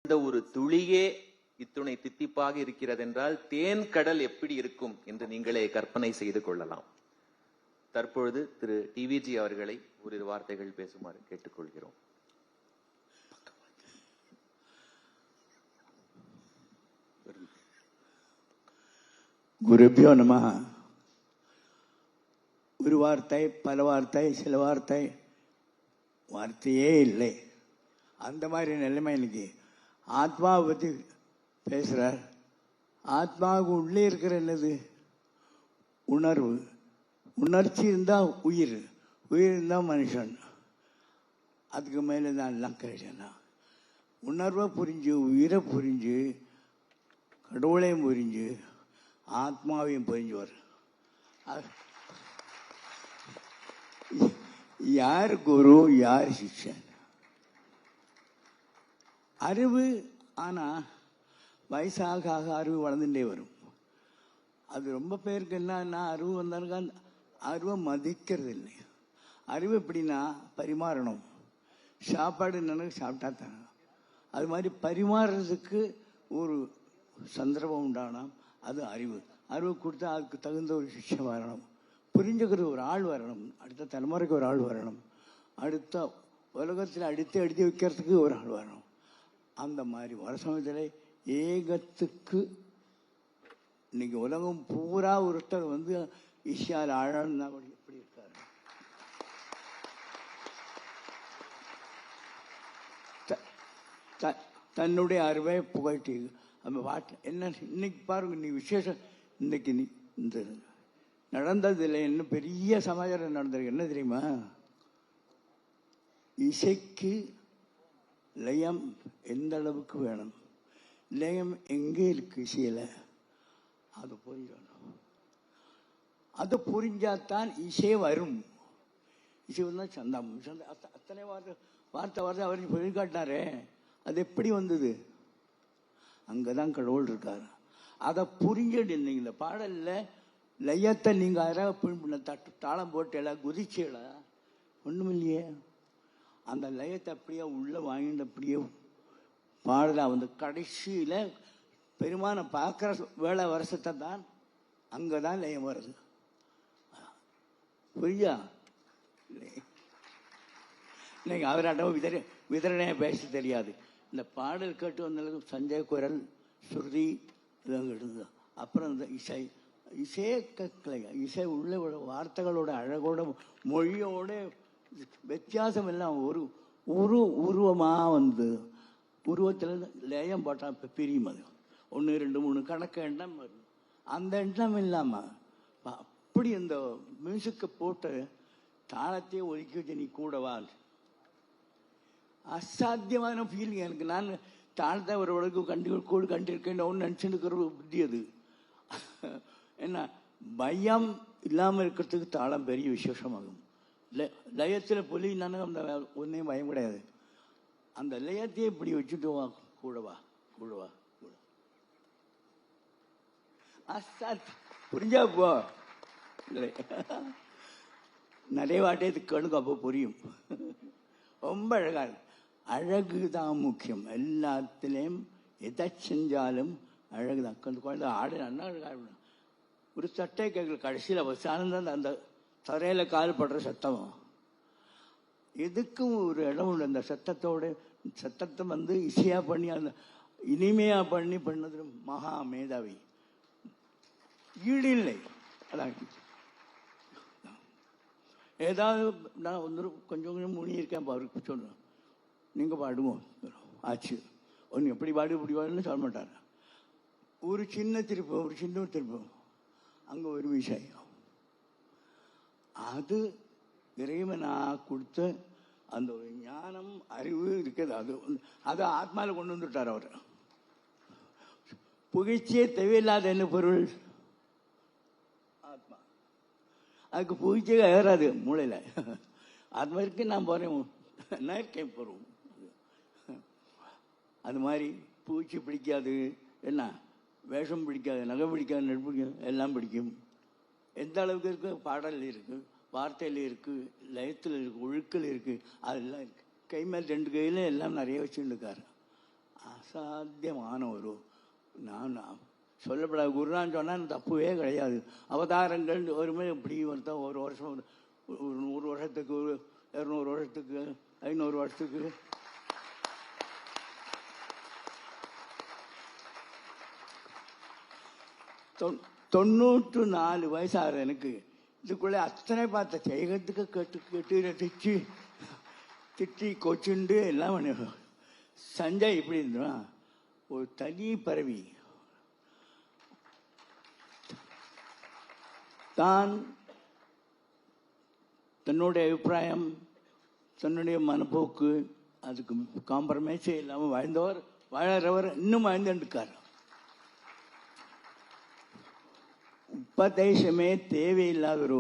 இந்த ஒரு துளியே இத்துணை தித்திப்பாக இருக்கிறது என்றால் தேன் கடல் எப்படி இருக்கும் என்று நீங்களே கற்பனை செய்து கொள்ளலாம். தற்பொழுது திரு டிவிஜி அவர்களை ஓரிரு வார்த்தைகள் பேசுமாறு கேட்டுக்கொள்கிறோம். குருபியோ நமஹ. ஒரு வார்த்தை, பல வார்த்தை, சில வார்த்தை, வார்த்தையே இல்லை. அந்த மாதிரி நிலைமை இன்னைக்கு. ஆத்மாவை பற்றி பேசுகிறார். ஆத்மாவுக்கு உள்ளே இருக்கிற என்னது? உணர்வு. உணர்ச்சி இருந்தால் உயிர், உயிர் இருந்தால் மனுஷன். அதுக்கு மேலே தான் எல்லாம் கிடைச்சேன்னா உணர்வை புரிஞ்சு, உயிரை புரிஞ்சு, கடவுளையும் புரிஞ்சு, ஆத்மாவையும் புரிஞ்சவர். யார் குரு, யார் சிஷ்யன்? அறிவு. ஆனால் வயசாக ஆக அறிவு வளர்ந்துட்டே வரும். அது ரொம்ப பேருக்கு என்னன்னா, அறிவு வந்தாருங்க அறிவை மதிக்கிறது இல்லை. அறிவு எப்படின்னா பரிமாறணும். சாப்பாடு என்னன்னு சாப்பிட்டா தான். அது மாதிரி பரிமாறுறதுக்கு ஒரு சந்தர்ப்பம் உண்டானா அது அறிவு. அறிவு கொடுத்தா அதுக்கு தகுந்த ஒரு சிஷ்யம் வரணும். புரிஞ்சுக்கிறது ஒரு ஆள் வரணும். அடுத்த தலைமுறைக்கு ஒரு ஆள் வரணும். அடுத்த உலகத்தில் அடித்து வைக்கிறதுக்கு ஒரு ஆள் வரணும். அந்த மாதிரி வர சமயத்தில் ஏகத்துக்கு இன்னைக்கு உலகம் பூரா ஒருத்தர் ஈஷால் ஆழம்னா எப்படி இருக்காரு? தன்னுடைய அறிவை புகழ்ச்சி அந்த வாட்டு என்ன இன்னைக்கு பாருங்க. நீ விசேஷம் இன்னைக்கு இந்த நடந்ததில்லை. என்ன பெரிய சமாச்சாரம் நடந்திருக்கு என்ன தெரியுமா? இசைக்கு லயம் எந்த அளவுக்கு வேணும், லயம் எங்கே இருக்கு இசையில, அது புரியணும். அது புரிஞ்சாதான் இசை வரும். இசை வந்தா சந்தம் அத்தனை வார்த்தை அவர் வெளிக்காட்டினாரே. அது எப்படி வந்தது? அங்கதான் கடவுள் இருக்காரு. அதை புரிஞ்சுட்டு இந்த பாடல்ல லயத்தை நீங்க யாராவது தாளம் போட்டு எல்லாம் குதிச்சேல ஒண்ணும் இல்லையே. அந்த லயத்தை அப்படியே உள்ள வாங்கிட்டு அப்படியே பாடல கடைசியில பெருமான பார்க்கிற வேலை வருஷத்தை தான் அங்கதான் லயம் வருது. புரியா? இன்னைக்கு அவராட்டம் விதரணையா பேச தெரியாது. இந்த பாடல் கேட்டு வந்தளவுக்கு சஞ்சய் குரல், ஸ்ருதி இதெல்லாம் இருந்தது. அப்புறம் இந்த இசையே கற்கலை. இசை உள்ள வார்த்தைகளோட அழகோட மொழியோட வித்தியாசம் எல்லாம் ஒரு உருவமா உருவத்தில் லயம் போட்டா பிரியும். அது 1 2 3 கணக்கு எண்ணம் வரும். அந்த எண்ணம் இல்லாம அப்படி இந்த மியூசிக்கை போட்டு தாளத்தையே ஒதுக்கி வச்சு நீ கூடவா, அசாத்தியமான ஃபீலிங் எனக்கு. நான் தாழ்த்த ஒருவளுக்கு கண்டிருக்கேன் ஒன்று நினச்சிருக்கிற புத்தி அது. என்ன பயம் இல்லாமல் இருக்கிறதுக்கு தாளம் பெரிய விசேஷமாகும். லயத்தில் புலி நானே அந்த ஒன்றையும் பயம் கிடையாது. அந்த லயத்தையே இப்படி வச்சுட்டு வா கூடவா கூடவா கூட அசாத் புரிஞ்சா போ. நிறைய வாட்டத்துக்கு கணுக்கு அப்போ புரியும். ரொம்ப அழகா. அழகு தான் முக்கியம் எல்லாத்திலையும். எதை செஞ்சாலும் அழகுதான். குழந்தை ஆடு நல்லா அழகா. ஒரு சட்டை கேட்கல கடைசியில் அவசானம் அந்த தரையில கால் படுற சத்தம். எதுக்கும் ஒரு இடம் உண்டு. அந்த சத்தத்தை இசையா பண்ணி அந்த இனிமையா பண்ணது மகா மேதாவி. ஈடு இல்லை. அதான் ஏதாவது நான் கொஞ்சம் முனி இருக்கேன் அவருக்கு சொல்றேன், நீங்க பாடுவோம் ஆச்சு ஒன்று எப்படி பாடு இப்படி பாடுன்னு சொல்ல மாட்டார். ஒரு சின்ன திருப்பம் அங்கே ஒரு விஷயம். அது இறைவனா கொடுத்த அந்த ஒரு ஞானம் அறிவு இருக்குது. அது ஆத்மாவில் கொண்டு வந்துட்டார் அவர். புகழ்ச்சியே தேவையில்லாத என்ன பொருள்? ஆத்மா. அதுக்கு புகழ்ச்சியே ஏறாது மூளையில். ஆத்மா இருக்கு, நான் போறேன், நான் இருக்கேன் போறோம். அது மாதிரி பூச்சி பிடிக்காது, என்ன வேஷம் பிடிக்காது, நகை பிடிக்காது, நெல் பிடிக்காது, எல்லாம் பிடிக்கும். எந்த அளவுக்கு இருக்கு? பாடல் இருக்கு, வார்த்தையில் இருக்கு, லயத்தில் இருக்கு, ஒழுக்கில் இருக்கு, அதெல்லாம் இருக்கு. கை மேல் 2 கையில எல்லாம் நிறைய வச்சுருக்காரு. அசாத்தியமான ஒரு நான் சொல்லப்படாது. குருநான்னு சொன்னால் தப்புவே கிடையாது. அவதாரங்கள் ஒருமே இப்படி ஒருத்தன் ஒரு வருஷம் ஒரு 100 வருஷத்துக்கு 200 வருஷத்துக்கு 500 வருஷத்துக்கு தொ- 94 வயசாகிற எனக்கு இதுக்குள்ளே அத்தனை பார்த்த செய்கிறதுக்கு கேட்டு ரசிச்சு திட்டி கொச்சுண்டு எல்லாம் பண்ணி சஞ்சய் இப்படி இருந்தா ஒரு தனி பரவி தான் தன்னுடைய அபிப்பிராயம் தன்னுடைய மனப்போக்கு அதுக்கு காம்ப்ரமைஸே இல்லாமல் வாழ்ந்தவர் வாழறவர் இன்னும் வாழ்ந்துருக்கார். உபதேசமே தேவையில்லாத ஒரு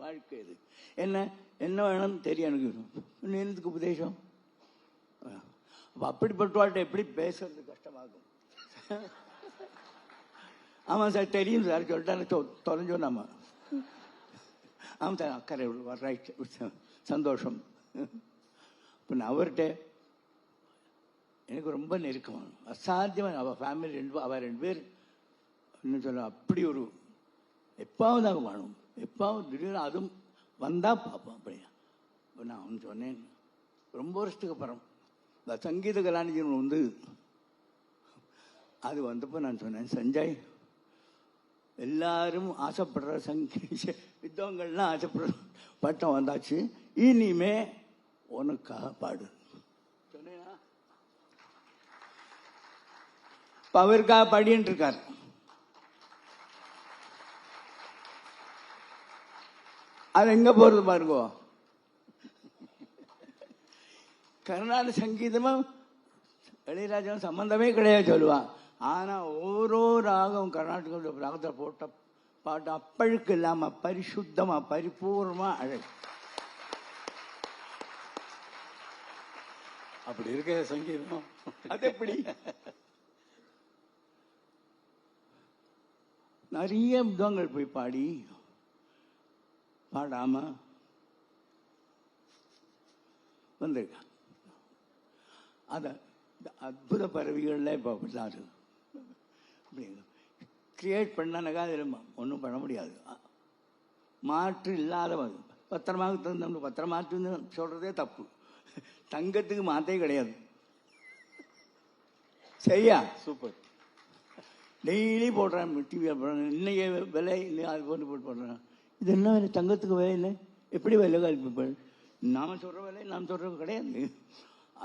வாழ்க்கை இது. என்ன வேணும்னு தெரியும் எனக்கு. என்னதுக்கு உபதேசம்? அப்படிப்பட்டவாழ்கிட்ட எப்படி பேசுறது கஷ்டமாகும். ஆமாம் சார் தெரியும் சார் சொல்லிட்டாரு தொலைஞ்சோம் நம்ம. ஆமாம் சார் அக்கறை ரைட் சந்தோஷம். இப்போ நான் அவர்கிட்ட எனக்கு ரொம்ப நெருக்கமான அசாத்தியமான அவள் ஃபேமிலி அவள் 2 பேர் என்ன சொல்ல அப்படி ஒரு எப்பாவது அவங்க வேணும் எப்பாவது திடீர்னு அதுவும் வந்தால் பார்ப்போம் அப்படியா. இப்போ நான் அவன் சொன்னேன் ரொம்ப வருஷத்துக்கு அப்புறம் இந்த சங்கீத கலாநிதியம் வந்து அது வந்தப்போ நான் சொன்னேன் சஞ்சய் எல்லாரும் ஆசைப்படுற வித்வான்கள்லாம் ஆசைப்படுற பட்டம் வந்தாச்சு, இனிமே உனக்காக பாடு சொன்னேன்னா இப்போ அவருக்காக பாடின்னு இருக்கார். அது எங்க போறது பாருங்க. கர்நாடக சங்கீதமும் இளையராஜாவும் சம்பந்தமே கிடையாது சொல்லுவான். ஆனா ஓரோ ராகம் கர்நாடக ராகத்தை போட்ட பாட்டு அப்பழுக்கு இல்லாம பரிசுத்தமா பரிபூர்ணமா அழகு. அப்படி இருக்க சங்கீதம் அது எப்படி நிறைய விதங்கள் போய் பாடாம வந்திருக்கான். அத அற்புத பறவைகள்ல இப்போ அப்படிதான் அப்படி கிரியேட் பண்ணானாக்கா அதில் ஒன்றும் பண்ண முடியாது. மாற்று இல்லாத பத்திரமாக தந்து பத்திரமாற்று சொல்றதே தப்பு. தங்கத்துக்கு மாற்றே கிடையாது. சரியா? சூப்பர். டெய்லி போடுறான் டிவியில் போடுறாங்க. இன்னைக்கு விலை இல்லை அது போட்டு போடுறான். இது என்ன விலை? தங்கத்துக்கு விலை இல்லை. எப்படி விலை கல்வி? நாம் சொல்கிற விலை நாம் சொல்கிறது கிடையாது.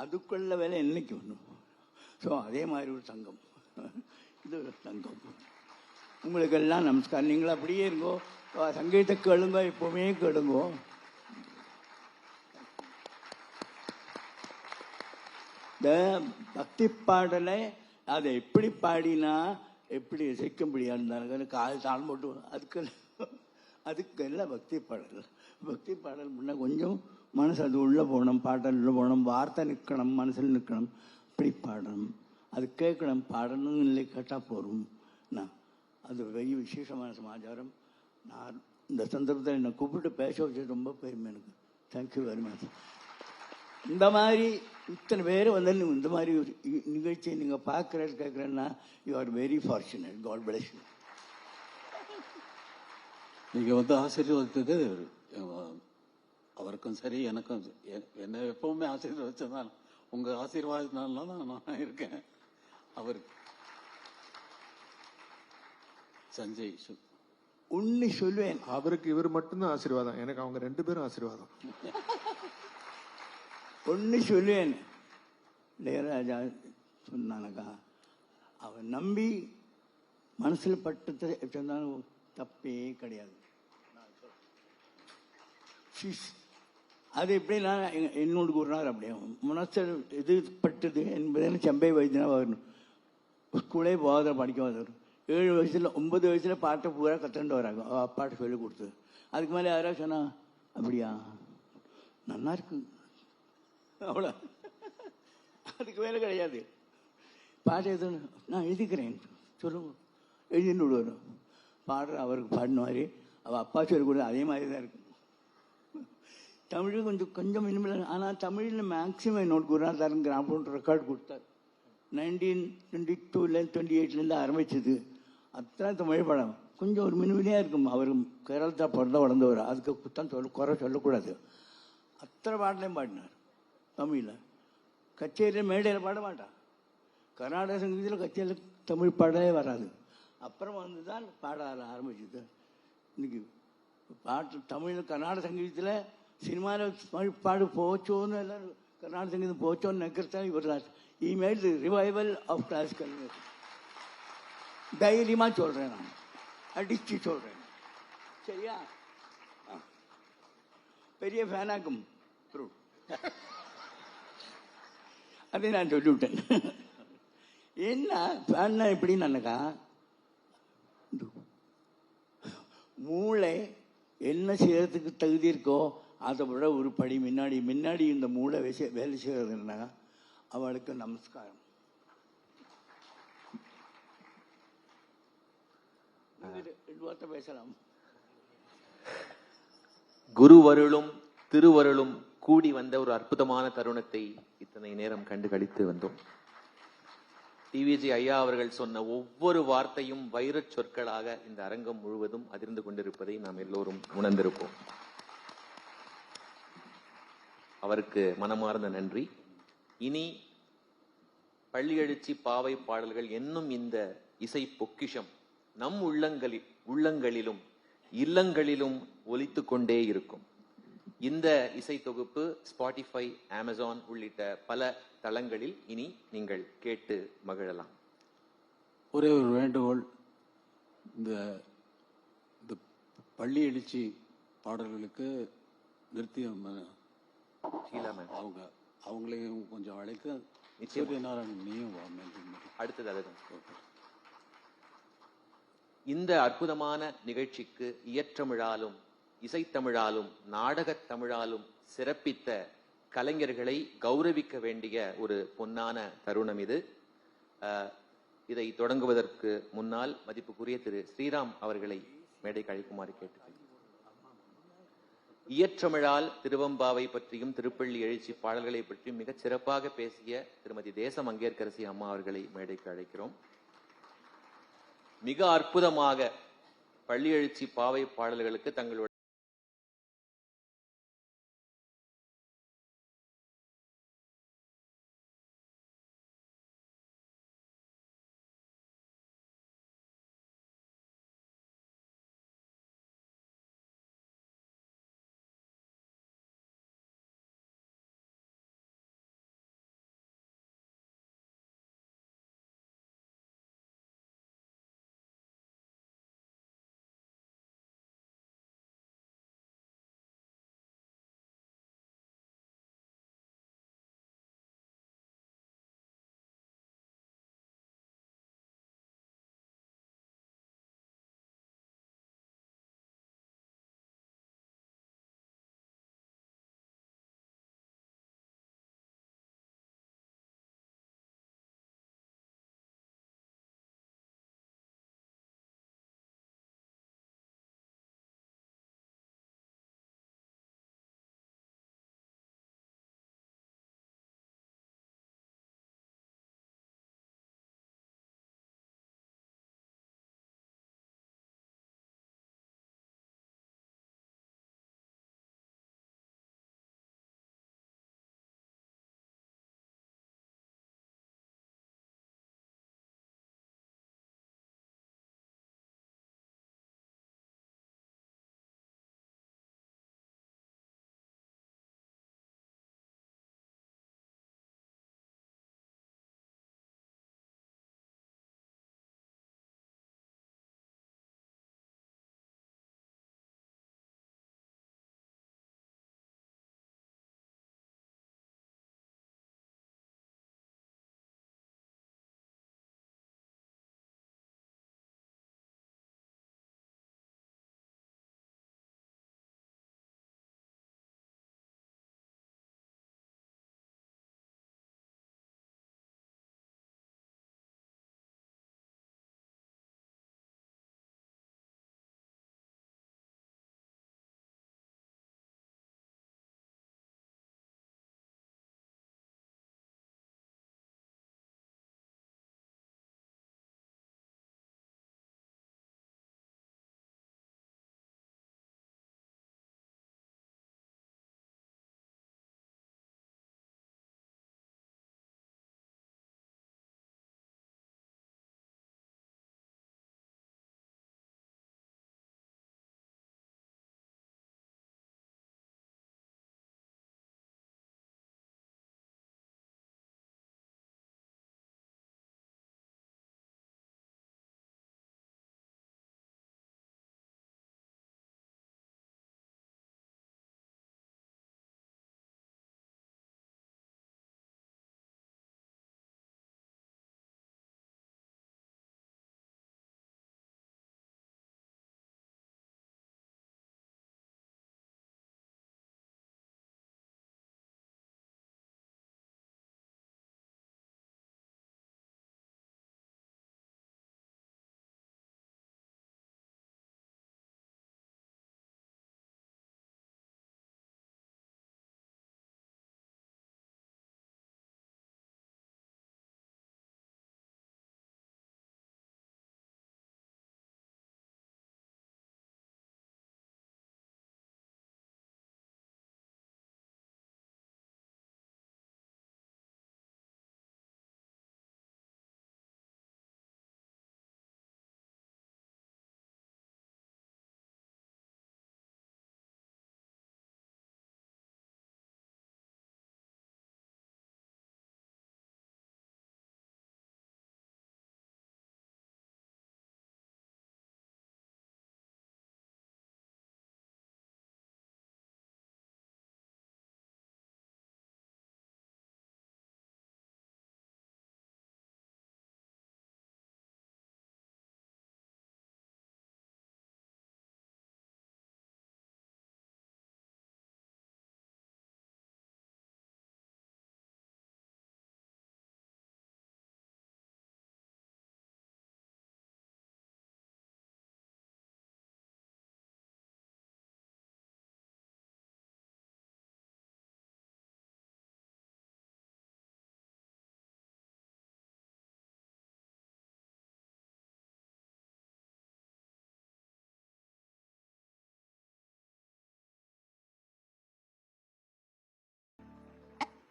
அதுக்குள்ள விலை என்னைக்கு ஒன்றும். ஸோ அதே மாதிரி ஒரு தங்கம், இது ஒரு தங்கம். உங்களுக்கெல்லாம் நமஸ்காரம். நீங்களும் அப்படியே இருங்கோ. சங்கீதத்தை கேளுங்க, எப்போவுமே கேளுங்கோ. இந்த பக்தி பாடலை அதை எப்படி பாடினா எப்படி இசைக்க முடியாது கால் தாழ் போட்டு அதுக்கெல்லாம் பக்தி பாடல் முன்ன கொஞ்சம் மனசு அது உள்ளே போகணும், பாடல் உள்ளே போகணும், வார்த்தை நிற்கணும், மனசில் நிற்கணும், அப்படி பாடணும், அது கேட்கணும். பாடணும் இல்லை கேட்டால் போகும். நான் அது பெரிய விசேஷமான சமாச்சாரம். நான் இந்த சந்தர்ப்பத்தில் என்னை கூப்பிட்டு பேச வச்சது ரொம்ப பெருமை எனக்கு. Thank you very much. இந்த மாதிரி இத்தனை பேர் வந்து இந்த மாதிரி ஒரு நிகழ்ச்சியை நீங்கள் கேட்குறேன்னா you are very fortunate. God bless you. நீங்கள் வந்து ஆசீர்வதித்தது அவருக்கும் சரி எனக்கும் என்ன எப்பவுமே ஆசீர்வதிச்சதுனால உங்கள் ஆசீர்வாதத்தினால தான் நான் இருக்கேன். அவர் சஞ்சய் உண்மை சொல்லுவேன். அவருக்கு இவர் மட்டும்தான் ஆசீர்வாதம், எனக்கு அவங்க 2 பேரும் ஆசீர்வாதம். ஒன்று சொல்லுவேன். இளையராஜா சொன்னானக்கா அவன் நம்பி மனசில் பட்டத்தை சொன்னாலும் தப்பே கிடையாது. அது எப்படின்னா என்னோட கூறினார் அப்படியே மனசில் இது பட்டது என்பது செம்பை வைத்தியனா வரணும். ஸ்கூலே போகாத படிக்க வந்தார். 7 வயசுல 9 வயசுல பாட்டை பூரா கற்றுட்டு வராங்க. அப்பாட்ட சொல்லி கொடுத்து அதுக்கு மேலே யாராவது சொன்னா அப்படியா நல்லா இருக்கு அவ்வளோ, அதுக்கு மேலே கிடையாது. பாட்டு எதுன்னு நான் எழுதிக்கிறேன் சொல்லுங்க, எழுதின்னு விடுவார். பாடுற அவருக்கு பாடின மாதிரி அவள் அப்பா சொல்லி கூட அதே மாதிரி தான் இருக்கு. தமிழ் கொஞ்சம் இனிமேல். ஆனால் தமிழில் மேக்சிமம் என்னோட குருநாதாரன் கிராமப்புற ரெக்கார்டு கொடுத்தார். 1922 28 ஆரம்பிச்சது. அத்தனை தமிழ் படம். கொஞ்சம் ஒரு மினுமினியாக இருக்கும். அவர் கேரளத்தில் பிறந்த வளர்ந்தவர், அதுக்கு குத்தம் குறை சொல்லக்கூடாது. அத்தனை பாடலையும் பாடினார் தமிழில். கச்சேரியில் மேடையில் பாட மாட்டான். கர்நாடக சங்கீதத்தில் கச்சேரியில் தமிழ் பாடலே வராது. அப்புறம் வந்து தான் பாட ஆரம்பிச்சது. இன்னைக்கு பாட்டு தமிழ் கர்நாடக சங்கீதத்தில் சினிமாவில் தமிழ் பாடு போச்சோன்னு எல்லாம் கர்நாடக சங்கீதம் போச்சோன்னு நினைக்கிறதா இவர் தான். He made the revival of classical music. தைரியமாக சொல்கிறேன், நான் அடிச்சு சொல்கிறேன். சரியா? பெரிய ஃபேனாக்கும் அதை நான் சொல்லிவிட்டேன். என்ன ஃபேன்னா எப்படின்னு நினைக்கா, மூளை என்ன செய்யறதுக்கு தகுதி இருக்கோ அதை விட ஒரு படி முன்னாடி இந்த மூளை வேலை செய்யறதுன்னா அவளுக்கு நமஸ்காரம். பேசலாம். குருவருளும் திருவருளும் கூடி வந்த ஒரு அற்புதமான தருணத்தை இத்தனை நேரம் கண்டு கழித்து வந்தோம். டிவிஜி ஐயா அவர்கள் சொன்ன ஒவ்வொரு வார்த்தையும் வைரச் சொற்களாக இந்த அரங்கம் முழுவதும் அதிர்ந்து கொண்டிருப்பதை நாம் எல்லோரும் உணர்ந்திருப்போம். அவருக்கு மனமார்ந்த நன்றி. இனி பள்ளியெழுச்சி பாவை பாடல்கள் என்னும் இந்த இசை பொக்கிஷம் நம் உள்ளங்களிலும் இல்லங்களிலும் ஒலித்துக் கொண்டே இருக்கும். இந்த இசை தொகுப்பு ஸ்பாட்டிஃபை, அமேசான் உள்ளிட்ட பல தளங்களில் இனி நீங்கள் கேட்டு மகிழலாம். ஒரே ஒரு வேண்டுகோள், இந்த பள்ளி எழுச்சி பாடல்களுக்கு நிறுத்தியம் அவங்களையும் கொஞ்சம் அழைக்க. நீயும் அடுத்தது அதுதான். இந்த அற்புதமான நிகழ்ச்சிக்கு இயற்றமிழாலும் இசைத்தமிழாலும் நாடகத் தமிழாலும் சிறப்பித்த கலைஞர்களை கௌரவிக்க வேண்டிய ஒரு பொன்னான தருணம் இது. இதை தொடங்குவதற்கு முன்னால் மதிப்புக்குரிய திரு ஸ்ரீராம் அவர்களை மேடைக்கு அழைக்குமாறு கேட்டுக்கொள்கிறேன். இயற்றமிழால் திருவம்பாவை பற்றியும் திருப்பள்ளி எழுச்சி பாடல்களை பற்றியும் மிகச் சிறப்பாக பேசிய திருமதி தேச மங்கையர்க்கரசி அம்மா அவர்களை மேடைக்கு அழைக்கிறோம். மிக அற்புதமாக பள்ளி எழுச்சி பாவை பாடல்களுக்கு தங்களுடைய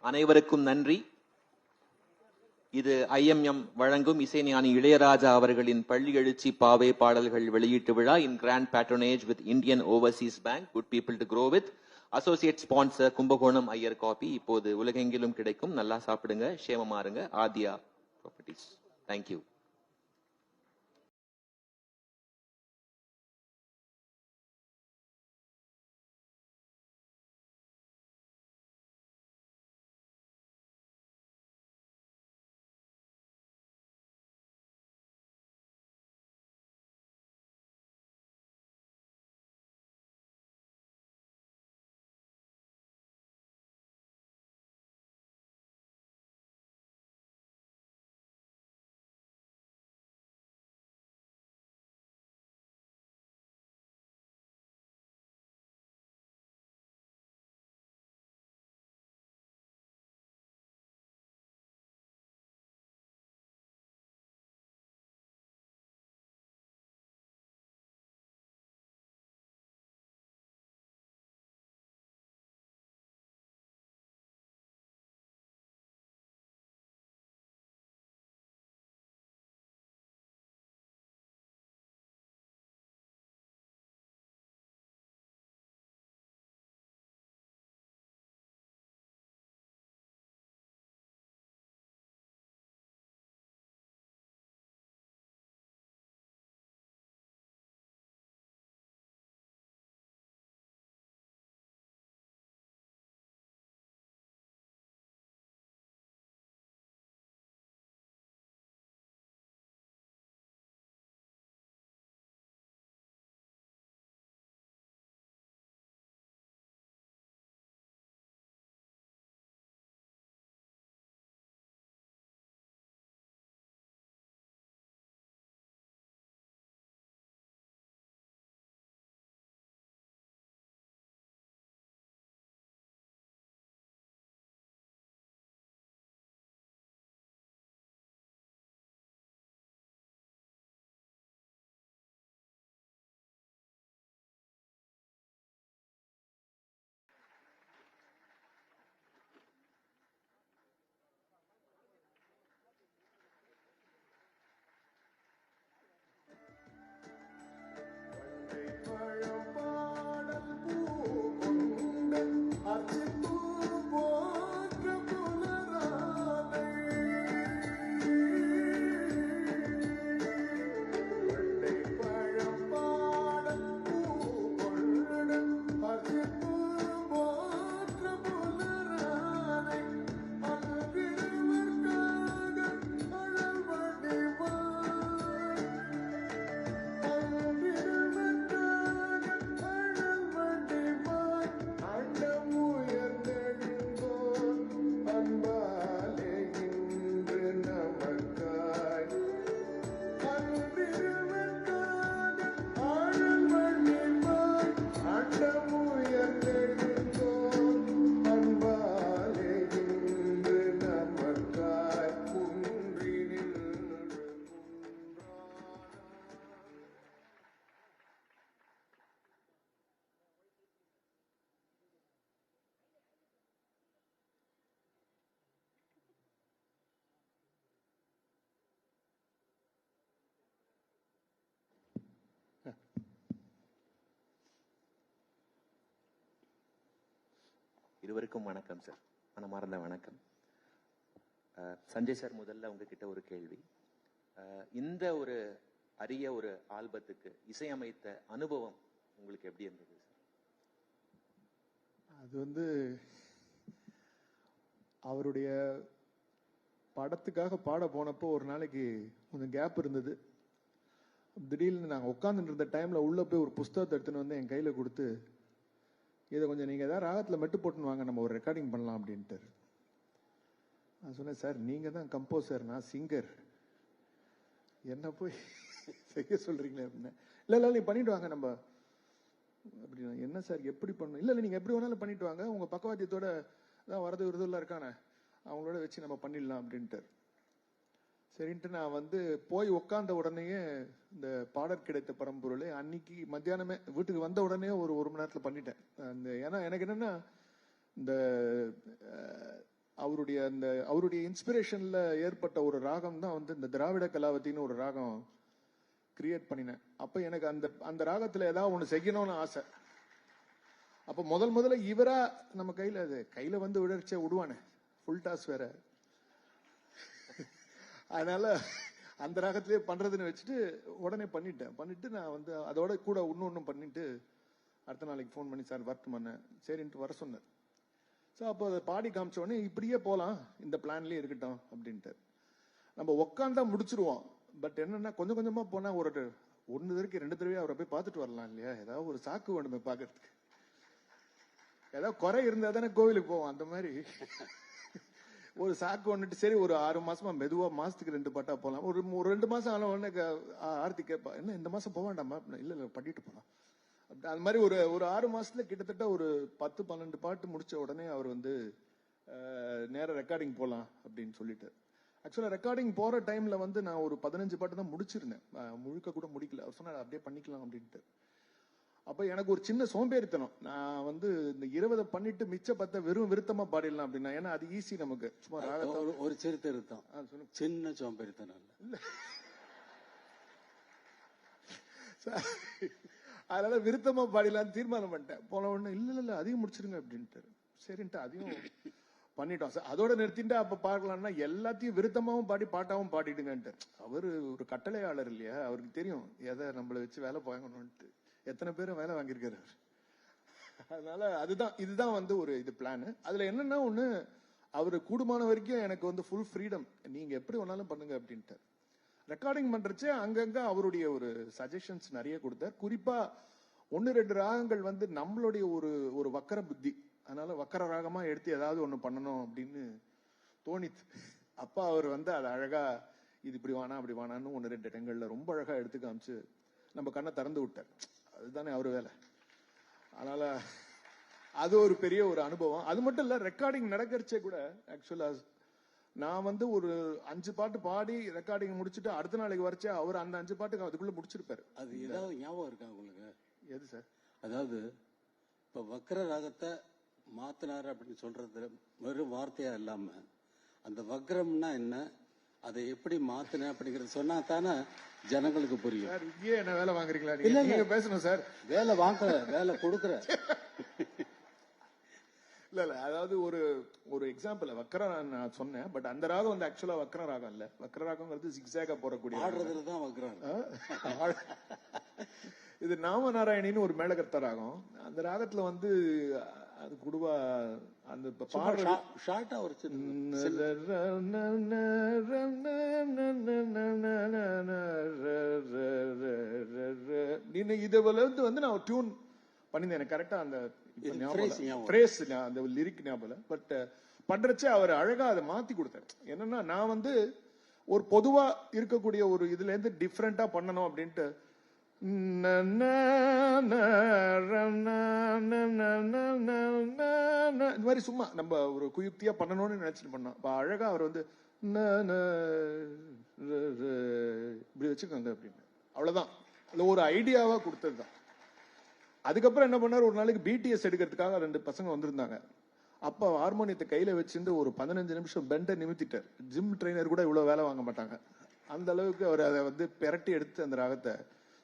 அனைவருக்கும் நன்றி. இது IMM வழங்கும் இசைஞானி இளையராஜா அவர்களின் பள்ளி எழுச்சி பாவை பாடல்கள் வெளியீட்டு விழா in grand patronage with Indian overseas bank, good people to grow with. Associate sponsor Kumbakonam Iyer coffee. இப்போது உலகெங்கிலும் கிடைக்கும். நல்லா சாப்பிடுங்க, சேமமா இருங்க. ஆதியா ப்ராப்பர்ட்டிஸ். தேங்க்யூ. இருவருக்கும் வணக்கம் சார், மனமார்ந்த வணக்கம். சஞ்சய் சார், முதல்ல உங்ககிட்ட ஒரு கேள்வி. இந்த ஒரு அரிய ஒரு ஆல்பத்துக்கு இசையமைத்த அனுபவம் உங்களுக்கு எப்படி இருந்தது சார்? அது வந்து அவருடைய படத்துக்காக பாட போனப்போ ஒரு நாளைக்கு கொஞ்சம் கேப் இருந்தது. திடீர்னு நாங்கள் உட்காந்துட்டு இருந்த டைம்ல உள்ள போய் ஒரு புஸ்தகத்தை எடுத்துன்னு வந்து என் கையில கொடுத்து, இதை கொஞ்சம் நீங்க ஏதாவது ராகத்துல மெட்டு போட்டுன்னு வாங்க, நம்ம ஒரு ரெக்கார்டிங் பண்ணலாம் அப்படின்ட்டு. நான் சொன்னேன், சார் நீங்க தான் கம்போசர், நான் சிங்கர், என்ன போய் செய்ய சொல்றீங்களே அப்படின்னு. இல்ல நீ பண்ணிட்டு வாங்க நம்ம அப்படின்னா. என்ன சார் எப்படி பண்ணணும்? இல்ல நீங்க எப்படி வேணாலும் பண்ணிட்டு வாங்க, உங்க பக்கவாத்தியத்தோட தான் வரது விருதுல இருக்கானே அவங்களோட வச்சு நம்ம பண்ணிடலாம் அப்படின்ட்டு. சரின்ட்டு நான் வந்து போய் உட்கார்ந்த உடனேயே இந்த பாடல் கிடைத்த பரம்பொருள் அன்னைக்கு மத்தியானமே வீட்டுக்கு வந்த உடனே ஒரு மணி நேரத்துல பண்ணிட்டேன். அந்த ஏன்னா எனக்கு என்னன்னா, இந்த அவருடைய இன்ஸ்பிரேஷன்ல ஏற்பட்ட ஒரு ராகம் தான் வந்து இந்த திராவிட கலாவத்தின்னு ஒரு ராகம் கிரியேட் பண்ணினேன். அப்ப எனக்கு அந்த ராகத்துல ஏதாவது ஒண்ணு செய்யணும்னு ஆசை. அப்ப முதல்ல இவரா நம்ம கையில வந்து விடர்ச்சியா விடுவானே, ஃபுல் டாஸ் வேற. அதனால அந்த ராகத்திலேயே பண்றதுன்னு வச்சுட்டு உடனே பண்ணிட்டு நான் வந்து அதோட கூட இன்னொன்னும் பண்ணிட்டு அடுத்த நாளைக்கு ஃபோன் பண்ணி சார் வரட்டுமான்னு சரின்ட்டு வர சொன்னார். ஸோ அப்போ அதை பாடி காமிச்ச உடனே இப்படியே போகலாம், இந்த பிளான்லயே இருக்கட்டும் அப்படின்ட்டு. நம்ம உக்காந்தா முடிச்சிருவோம். பட் என்னன்னா கொஞ்சம் கொஞ்சமா போனா ஒரு 1 தடவைக்கு 2 தடவையா அவரை போய் பார்த்துட்டு வரலாம் இல்லையா? ஏதாவது ஒரு சாக்கு வேணுமே பாக்குறதுக்கு. ஏதாவது குறை இருந்தா தானே கோவிலுக்கு போவோம். அந்த மாதிரி ஒரு சாக்கு வந்துட்டு சரி ஒரு 6 மாசமா மெதுவா மாசத்துக்கு 2 பாட்டா போலாம். ஒரு 2 மாசம் ஆன உடனே ஆர்த்தி கேட்பா, என்ன இந்த மாசம் போவாண்டாமா? இல்ல பண்ணிட்டு போலாம். அது மாதிரி ஒரு 6 மாசத்துல கிட்டத்தட்ட ஒரு 10-12 பாட்டு முடிச்ச உடனே அவர் வந்து நேர ரெக்கார்டிங் போலாம் அப்படின்னு சொல்லிட்டு. ஆக்சுவலா ரெக்கார்டிங் போற டைம்ல வந்து நான் ஒரு 15 பாட்டு தான் முடிச்சிருந்தேன், முழுக்க கூட முடிக்கல. அவர் சொன்னார் அப்படியே பண்ணிக்கலாம் அப்படின்ட்டு. அப்ப எனக்கு ஒரு சின்ன சோம்பேறித்தனம். நான் வந்து இந்த 20 பண்ணிட்டு மிச்ச 10 வெறும் விருத்தமா பாடிடலாம் அப்படின்னா, ஏன்னா அது ஈஸி நமக்கு. சும்மா ராகத்தை ஒரு சிறு திருத்தம், சின்ன சோம்பேறித்தனம் இல்ல. அதனால விருத்தமா பாடிடலாம் தீர்மானம் பண்ணிட்டேன். போன உடனே இல்ல அதையும் முடிச்சிருங்க அப்படின்ட்டு. சரின்ட்டு அதையும் பண்ணிட்டோம் சார். அதோட நிறுத்திட்டு அப்ப பார்க்கலாம்னா எல்லாத்தையும் விருத்தமாவும் பாடி பாட்டாவும் பாடிடுங்கன்ட்டு. அவரு ஒரு கட்டளையாளர் இல்லையா, அவருக்கு தெரியும் எதை நம்மள வச்சு வேலை வாங்கணும்ட்டு. எத்தனை பேரும் வேலை வாங்கியிருக்காரு அவர். அதனால இதுதான் வந்து ஒரு பிளான். அதுல என்னன்னா ஒண்ணு, அவரு கூடுமான வரைக்கும் எனக்கு வந்து ஃபுல் ஃப்ரீடம், நீங்க எப்படி வேணாலும் பண்ணுங்க அப்படின்ட்டு. ரெக்கார்டிங் பண்றச்சே அங்கங்க அவருடைய ஒரு சஜஷன்ஸ் நிறைய கொடுத்தார். குறிப்பா 1-2 ராகங்கள் வந்து நம்மளுடைய ஒரு வக்கர புத்தி, அதனால வக்கர ராகமா எடுத்து ஏதாவது ஒண்ணு பண்ணணும் அப்படின்னு தோணித்து. அப்பா அவர் வந்து அது அழகா இது இப்படி வானா அப்படி வானான்னு 1-2 இடங்கள்ல ரொம்ப அழகா எடுத்து காமிச்சு நம்ம கண்ணை திறந்து விட்டார். அதுதானே அவரு வேலை. அதனால அது ஒரு பெரிய ஒரு அனுபவம். அது மட்டும் இல்ல, ரெக்கார்டிங் நடக்கிறச்சே கூட ஆக்சுவலா நான் வந்து ஒரு 5 பாட்டு பாடி ரெக்கார்டிங் முடிச்சுட்டு அடுத்த நாளைக்கு வரைச்சே அவர் அந்த 5 பாட்டுக்கு அதுக்குள்ள முடிச்சிருப்பாரு. அது ஏதாவது ஞாபகம் இருக்கா உங்களுக்கு? எது சார்? அதாவது இப்ப வக்ர ராகத்தை மாத்தினாரு அப்படின்னு சொல்றது வெறும் வார்த்தையா இல்லாம, அந்த வக்ரம்னா என்ன, அதை எப்படி மாத்தின அப்படிங்கறது சொன்னா தானே ஜனங்களுக்கு புரியும். சார் இங்கே என்ன வேலை வாங்குறீங்களா? இல்ல, நீங்க பேசணும் சார். வேலை வாங்குற வேலை கொடுக்குற. இல்ல அதாவது ஒரு எக்ஸாம்பிள் வக்கர நான் சொன்னேன். பட் அந்த ராகம் வந்து ஆக்சுவலா வக்கர ராகம் இல்ல. வக்கர ராகம்ங்கிறது ஜிக்ஸாகா போறக்கூடிய ஆடுறதுலதான் வக்ரம். இது நாமநாராயணின்னு ஒரு மேலகர்த்த ராகம். அந்த ராகத்துல வந்து அது குடுவா அந்த பாடுற ஷார்ட்டா ஒரு இதை வந்து நான் டியூன் பண்ணிருந்தேன். எனக்கு கரெக்டா அந்த லிரிக் ஞாபகம். பட் பண்றச்சே அவர் அழகா அதை மாத்தி கொடுத்தாரு. என்னன்னா நான் வந்து ஒரு பொதுவா இருக்கக்கூடிய ஒரு இதுல இருந்து டிஃப்ரெண்டா பண்ணணும் அப்படின்ட்டு இந்த மாதிரி சும்மா நம்ம ஒரு குயுக்தியா பண்ணணும்னு நினைச்சிட்டு பண்ணோம். அழகா அவர் வந்து இப்படி வச்சுக்கோங்க அப்படின்னு, அவ்வளவுதான். அதுல ஒரு ஐடியாவா கொடுத்ததுதான். அதுக்கப்புறம் என்ன பண்ணாரு, ஒரு நாளைக்கு பிடிஎஸ் எடுக்கிறதுக்காக 2 பசங்க வந்திருந்தாங்க. அப்ப ஹார்மோனியத்தை கையில வச்சிருந்து ஒரு 15 நிமிஷம் பெண்டை நிமித்திட்டார். ஜிம் ட்ரைனர் கூட இவ்வளவு வேலை வாங்க மாட்டாங்க. அந்த அளவுக்கு அவர் அதை வந்து பெரட்டி எடுத்து அந்த ராகத்தை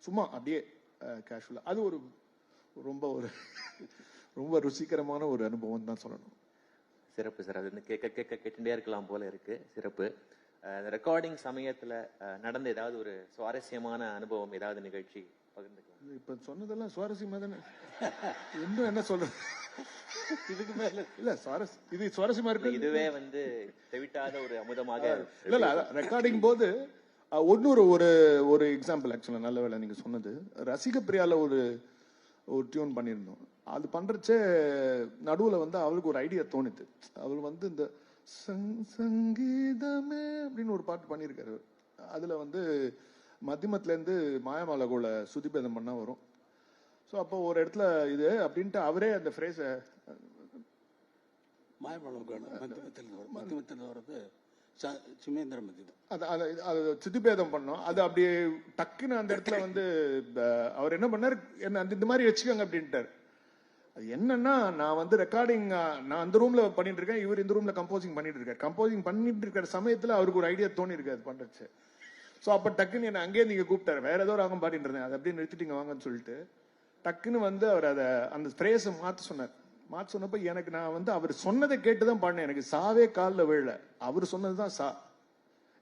சும்மா அப்படியே கேஷுவலா, அது ரொம்ப ருசிகரமான ஒரு அனுபவம் தான் சொல்லணும். சிறப்பு சார். அது வந்து கேட்டுட்டே இருக்கலாம் போல இருக்கு. சிறப்பு. ரெக்கார்டிங் சமயத்துல நடந்த ஏதாவது ஒரு சுவாரஸ்யமான அனுபவம், ஏதாவது நிகழ்ச்சி பகிர்ந்துக்கலாம்? இப்ப சொன்னதெல்லாம் சுவாரஸ்யமா தானே. இன்னும் என்ன சொல்றது இதுக்கு மேல? இல்ல இது சுவாரஸ்யமா இருக்கு. இதுவே வந்து தெவிட்டாத ஒரு அமுதமாக. இல்ல ரெக்கார்டிங் போது ஒரு எக்ஸாம்பிள். ஆக்சுவலா நல்ல வேலை நீங்க சொன்னது. ரசிக பிரியால ஒரு டியூன் பண்ணியிருந்தோம். அது பண்றச்சே நடுவுல வந்து அவளுக்கு ஒரு ஐடியா தோணுது. அவள் வந்து இந்த சங்கீதமே அப்படின்னு ஒரு பாட்டு பண்ணியிருக்காரு. அதுல வந்து மத்தியமத்துல இருந்து மாயமாலகோல சுதிபேதம் பண்ணா வரும். ஸோ அப்போ ஒரு இடத்துல இது அப்படின்ட்டு அவரே அந்த ஃப்ரேஸ மத்தியமத்தில் வர்றது சுமேந்திர மத்தியம் அது சுதிபேதம் பண்ணோம். அது அப்படியே டக்குன்னு அந்த இடத்துல வந்து அவர் என்ன பண்ணாரு, என்ன இந்த மாதிரி வச்சுக்கோங்க அப்படின்ட்டார். அது என்னன்னா, நான் வந்து ரெக்கார்டிங் நான் அந்த ரூம்ல பண்ணிட்டு இருக்கேன், இவர் இந்த ரூம்ல கம்போசிங் பண்ணிட்டு இருக்காரு. கம்போசிங் பண்ணிட்டு இருக்கிற சமயத்துல அவருக்கு ஒரு ஐடியா தோணி இருக்கு அது பண்றச்சு. சோ அப்ப டக்குன்னு என்ன அங்கேயே நீங்க கூப்பிட்டாரு, வேற ஏதோ ராகம் பாடிட்டு இருந்தேன், அதை அப்படியே நிறுத்திட்டீங்க வாங்கன்னு சொல்லிட்டு டக்குன்னு வந்து அவர் அதை அந்த பிரேஸை மாத்த சொன்னார். மாத்த சொன்னப்ப எனக்கு நான் வந்து அவர் சொன்னதை கேட்டுதான் பாடினேன். எனக்கு சாவே காலில் விழல, அவர் சொன்னதுதான் சா.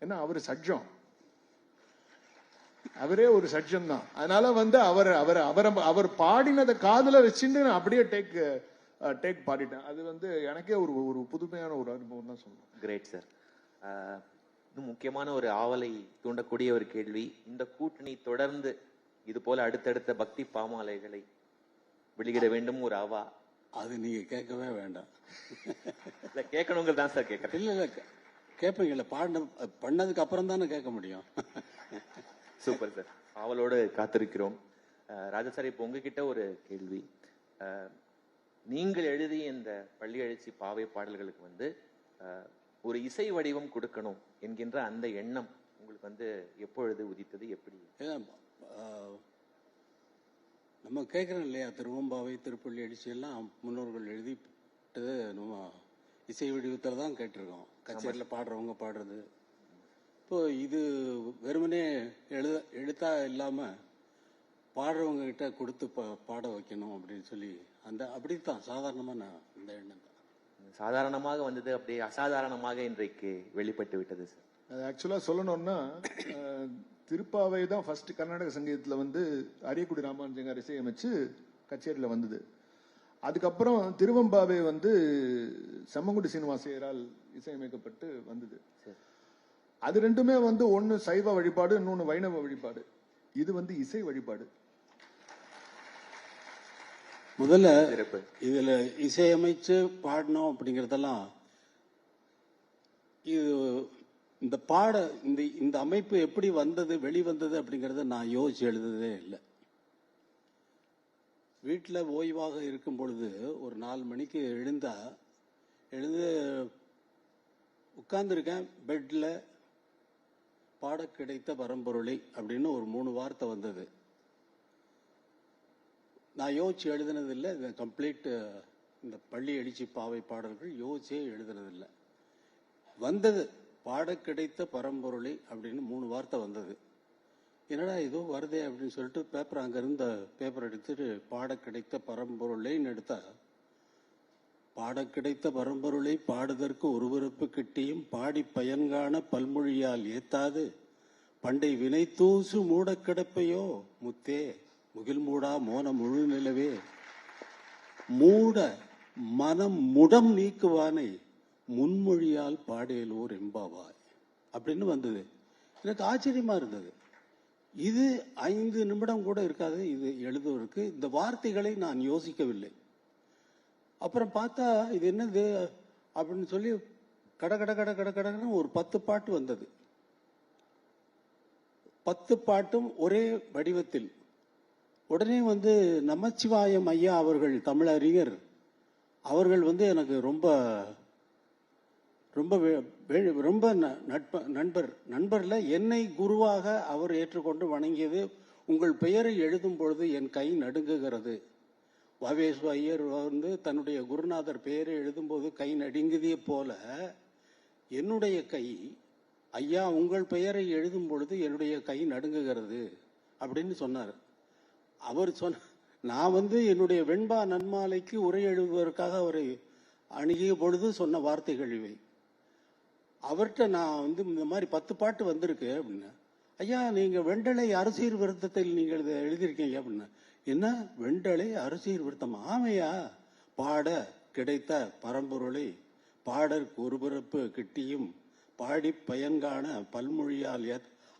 ஏன்னா அவர் சட்ஜம், அவரே ஒரு சட்ஜம் தான். அதனால வந்து அவர் பாடினதை காதுல வச்சுட்டு நான் அப்படியே டேக் பாடிட்டேன். அது வந்து எனக்கே ஒரு புதுமையான ஒரு அனுபவம் தான் சொல்லணும். Great sir. இன்னும் முக்கியமான ஒரு ஆவலை தூண்டக்கூடிய ஒரு கேள்வி. இந்த கூட்டணி தொடர்ந்து இது போல அடுத்தடுத்த பக்தி பாமாலைகளை வெளியிட வேண்டும் ஒரு அவா. அது நீங்க கேட்கவே வேண்டாம். இல்ல கேட்கணுங்க தான் சார் கேட்கறேன். இல்ல கேட்பீங்கல்ல, பண்ணதுக்கு அப்புறம் தானே கேட்க முடியும். சூப்பர் சார், ஆவலோடு காத்திருக்கிறோம். ராஜா சார், இப்போ உங்ககிட்ட ஒரு கேள்வி. நீங்கள் எழுதிய இந்த பள்ளி எழுச்சி பாவை பாடல்களுக்கு வந்து ஒரு இசை வடிவம் கொடுக்கணும் என்கின்ற அந்த எண்ணம் உங்களுக்கு வந்து எப்பொழுது உதித்தது, எப்படி? நம்ம கேட்கறோம் இல்லையா, திருவம்பாவை திருப்பள்ளி எழுச்சி எல்லாம் முன்னோர்கள் எழுதிட்டது நம்ம இசை வடிவத்தில் தான் கேட்டிருக்கோம். கச்சேரியில் பாடுறவங்க பாடுறது. இப்போ இது வெறுமனே எழுத்தா இல்லாம பாடுறவங்க கிட்ட கொடுத்து பாட வைக்கணும் அப்படின்னு சொல்லி அப்படித்தான் சாதாரணமா நான் இந்த எண்ணம் தான். சாதாரணமாக வந்தது, அப்படியே அசாதாரணமாக இன்றைக்கு வெளிப்பட்டு விட்டது சார். அது ஆக்சுவலா சொல்லணும்னா, திருப்பாவை தான் ஃபர்ஸ்ட் கர்நாடக சங்கீதத்துல வந்து அரியக்குடி ராமானுஜங்கார் இசையமைச்சு கச்சேரியில வந்தது. அதுக்கப்புறம் திருவம்பாவை வந்து செம்மங்குடி சீனிவாசையரால் இசையமைக்கப்பட்டு வந்தது. அது ரெண்டுமே வந்து ஒன்னு சைவ வழிபாடு, இன்னொன்னு வைணவ வழிபாடு. இது வந்து இசை வழிபாடு. முதல்ல இதுல இசையமைச்சு பாடணும் அப்படிங்கறதெல்லாம், இது இந்த இந்த அமைப்பு எப்படி வந்தது, வெளிவந்தது அப்படிங்கறத நான் யோசிச்சு எழுதுதே இல்லை. வீட்டில் ஓய்வாக இருக்கும் பொழுது ஒரு 4 மணிக்கு எழுந்து உட்கார்ந்துருக்கேன் பெட்ல. பாட கிடைத்த பரம்பொருளை அப்படின்னு ஒரு 3 வார்த்தை வந்தது. நான் யோசிச்சு எழுதுனது இல்லை. இந்த கம்ப்ளீட் இந்த பள்ளி எழுச்சி பாவை பாடல்கள் யோசிச்சே எழுதுனதில்லை. வந்தது பாட கிடைத்த பரம்பொருளை அப்படின்னு 3 வார்த்தை வந்தது. என்னடா ஏதோ வருதே அப்படின்னு சொல்லிட்டு அங்கிருந்த பேப்பர் எடுத்துட்டு பாட கிடைத்த பரம்பொருளைன்னு எடுத்தா, பாட கிடைத்த பரம்பொருளை பாடுதற்கு ஒருவருப்பு கிட்டியும் பாடி பயன்காண பல்மொழியால் ஏத்தாது பண்டை வினை தூசு மூட கிடப்பையோ முத்தே முகில் மூடா மோன முழு நிலவே மூட மனம் முடம் நீக்குவானை முன்மொழியால் பாடேலோர் எம்பாவாய் அப்படின்னு வந்தது. எனக்கு ஆச்சரியமா இருந்தது. இது 5 நிமிடம் கூட இருக்காது இது எழுதுவதற்கு. இந்த வார்த்தைகளை நான் யோசிக்கவில்லை. அப்புறம் பார்த்தா இது என்னது அப்படின்னு சொல்லி கடன்னு ஒரு 10 பாட்டு வந்தது. 10 பாட்டும் ஒரே வடிவத்தில். உடனே வந்து நமச்சிவாயம் ஐயா அவர்கள், தமிழறிஞர் அவர்கள் வந்து எனக்கு ரொம்ப ரொம்ப ரொம்ப நண்பர்ல என்னை குருவாக அவர் ஏற்றுக்கொண்டு வணங்கியது. உங்கள் பெயரை எழுதும் பொழுது என் கை நடுங்குகிறது. வாவேஸ்வ ஐயர் வந்து தன்னுடைய குருநாதர் பெயரை எழுதும்போது கை நடுங்குதிய போல என்னுடைய கை, ஐயா உங்கள் பெயரை எழுதும் பொழுது என்னுடைய கை நடுங்குகிறது அப்படின்னு சொன்னார். அவர் நான் வந்து என்னுடைய வெண்பா நன்மாலைக்கு உரை எழுதுவதற்காக அவரை அணுகிய பொழுது சொன்ன வார்த்தைகள் இவை. அவர்கிட்ட நான் வந்து இந்த மாதிரி 10 பாட்டு வந்திருக்கு அப்படின்னு. ஐயா நீங்க வெண்டலை அரசியல் விருத்தத்தில் நீங்கள் எழுதியிருக்கீங்க அப்படின்னா, என்ன வெண்டலை அரசியல் விருத்தம்? ஆமையா, பாட கிடைத்த பரம்பொருளை பாடற்கு ஒரு பிறப்பு கிட்டியும் பாடி பயன்காண பல்மொழியால்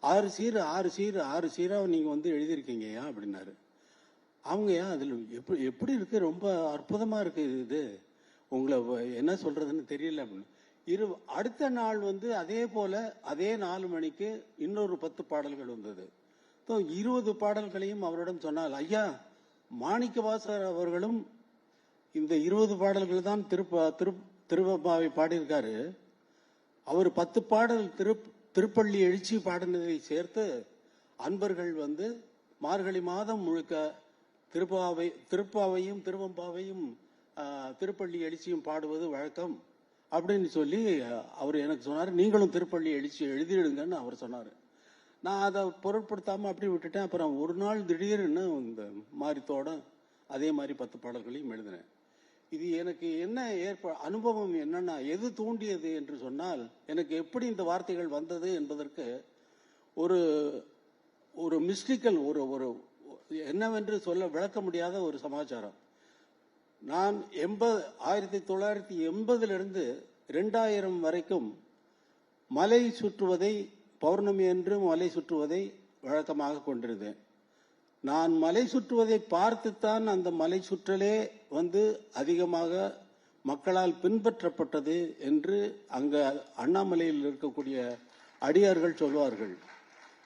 6 சீரா நீங்க வந்து எழுதியிருக்கீங்கயா அப்படின்னாரு. அவங்கயா அதுல எப்படி இருக்கு, ரொம்ப அற்புதமா இருக்கு இது, உங்களை என்ன சொல்றதுன்னு தெரியல அப்படின்னு. அடுத்த நாள் வந்து அதே போல அதே 4 மணிக்கு இன்னொரு 10 பாடல்கள் வந்தது. 20 பாடல்களையும் அவரிடம் சொன்னால், ஐயா மாணிக்கவாசகர் அவர்களும் இந்த 20 பாடல்கள் தான் திருவம்பாவை பாடியிருக்காரு. அவர் 10 பாடல் திருப்பள்ளி எழுச்சி பாடினதை சேர்த்து அன்பர்கள் வந்து மார்கழி மாதம் முழுக்க திருப்பாவையும் திருவம்பாவையும் திருப்பள்ளி எழுச்சியும் பாடுவது வழக்கம் அப்படின்னு சொல்லி அவர் எனக்கு சொன்னார். நீங்களும் திருப்பள்ளி எழுச்சி எழுதிடுங்கன்னு அவர் சொன்னார். நான் அதை பொருட்படுத்தாமல் அப்படி விட்டுட்டேன். அப்புறம் ஒரு நாள் திடீர்னு இந்த மாரித்தோட அதே மாதிரி 10 பாடல்களையும் எழுதினேன். இது எனக்கு என்ன அனுபவம் என்னன்னா, எது தூண்டியது என்று சொன்னால், எனக்கு எப்படி இந்த வார்த்தைகள் வந்தது என்பதற்கு ஒரு ஒரு மிஸ்டிக்கல் ஒரு என்னவென்று சொல்ல விளக்க முடியாத ஒரு சமாச்சாரம். நான் 1980 2000 வரைக்கும் மலை சுற்றுவதை, பௌர்ணமி என்று மலை சுற்றுவதை வழக்கமாக கொண்டிருந்தேன். நான் மலை சுற்றுவதை பார்த்துத்தான் அந்த மலை சுற்றலே அதிகமாக மக்களால் பின்பற்றப்பட்டது என்று அங்க அண்ணாமலையில் இருக்கக்கூடிய அடியார்கள் சொல்வார்கள்.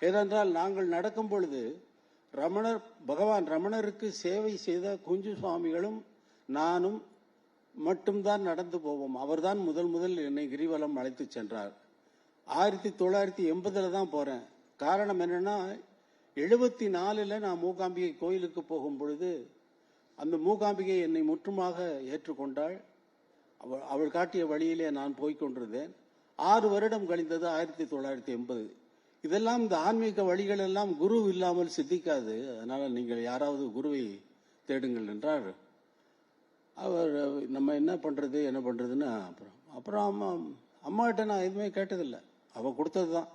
ஏனென்றால் நாங்கள் நடக்கும் பொழுது பகவான் ரமணருக்கு சேவை செய்த குஞ்சு சுவாமிகளும் நானும் மட்டும்தான் நடந்து போவோம். அவர்தான் முதல் என்னை கிரிவலம் அழைத்து சென்றார். 1980 தான் போறேன். காரணம் என்னன்னா, 74 நான் மூகாம்பிகை கோயிலுக்கு போகும் பொழுது அந்த மூகாம்பிகை என்னை முற்றுமாக ஏற்றுக்கொண்டாள். அவள் காட்டிய வழியிலே நான் போய்கொண்டிருந்தேன். 6 வருடம் கழிந்தது 1980. இதெல்லாம் இந்த ஆன்மீக வழிகள் எல்லாம் குரு இல்லாமல் சித்திக்காது. அதனால நீங்கள் யாராவது குருவை தேடுங்கள் என்றார். அவர் நம்ம என்ன பண்றதுன்னு அப்புறம் அம்மாகிட்ட நான் எதுவுமே கேட்டதில்லை. அவ கொடுத்ததுதான்.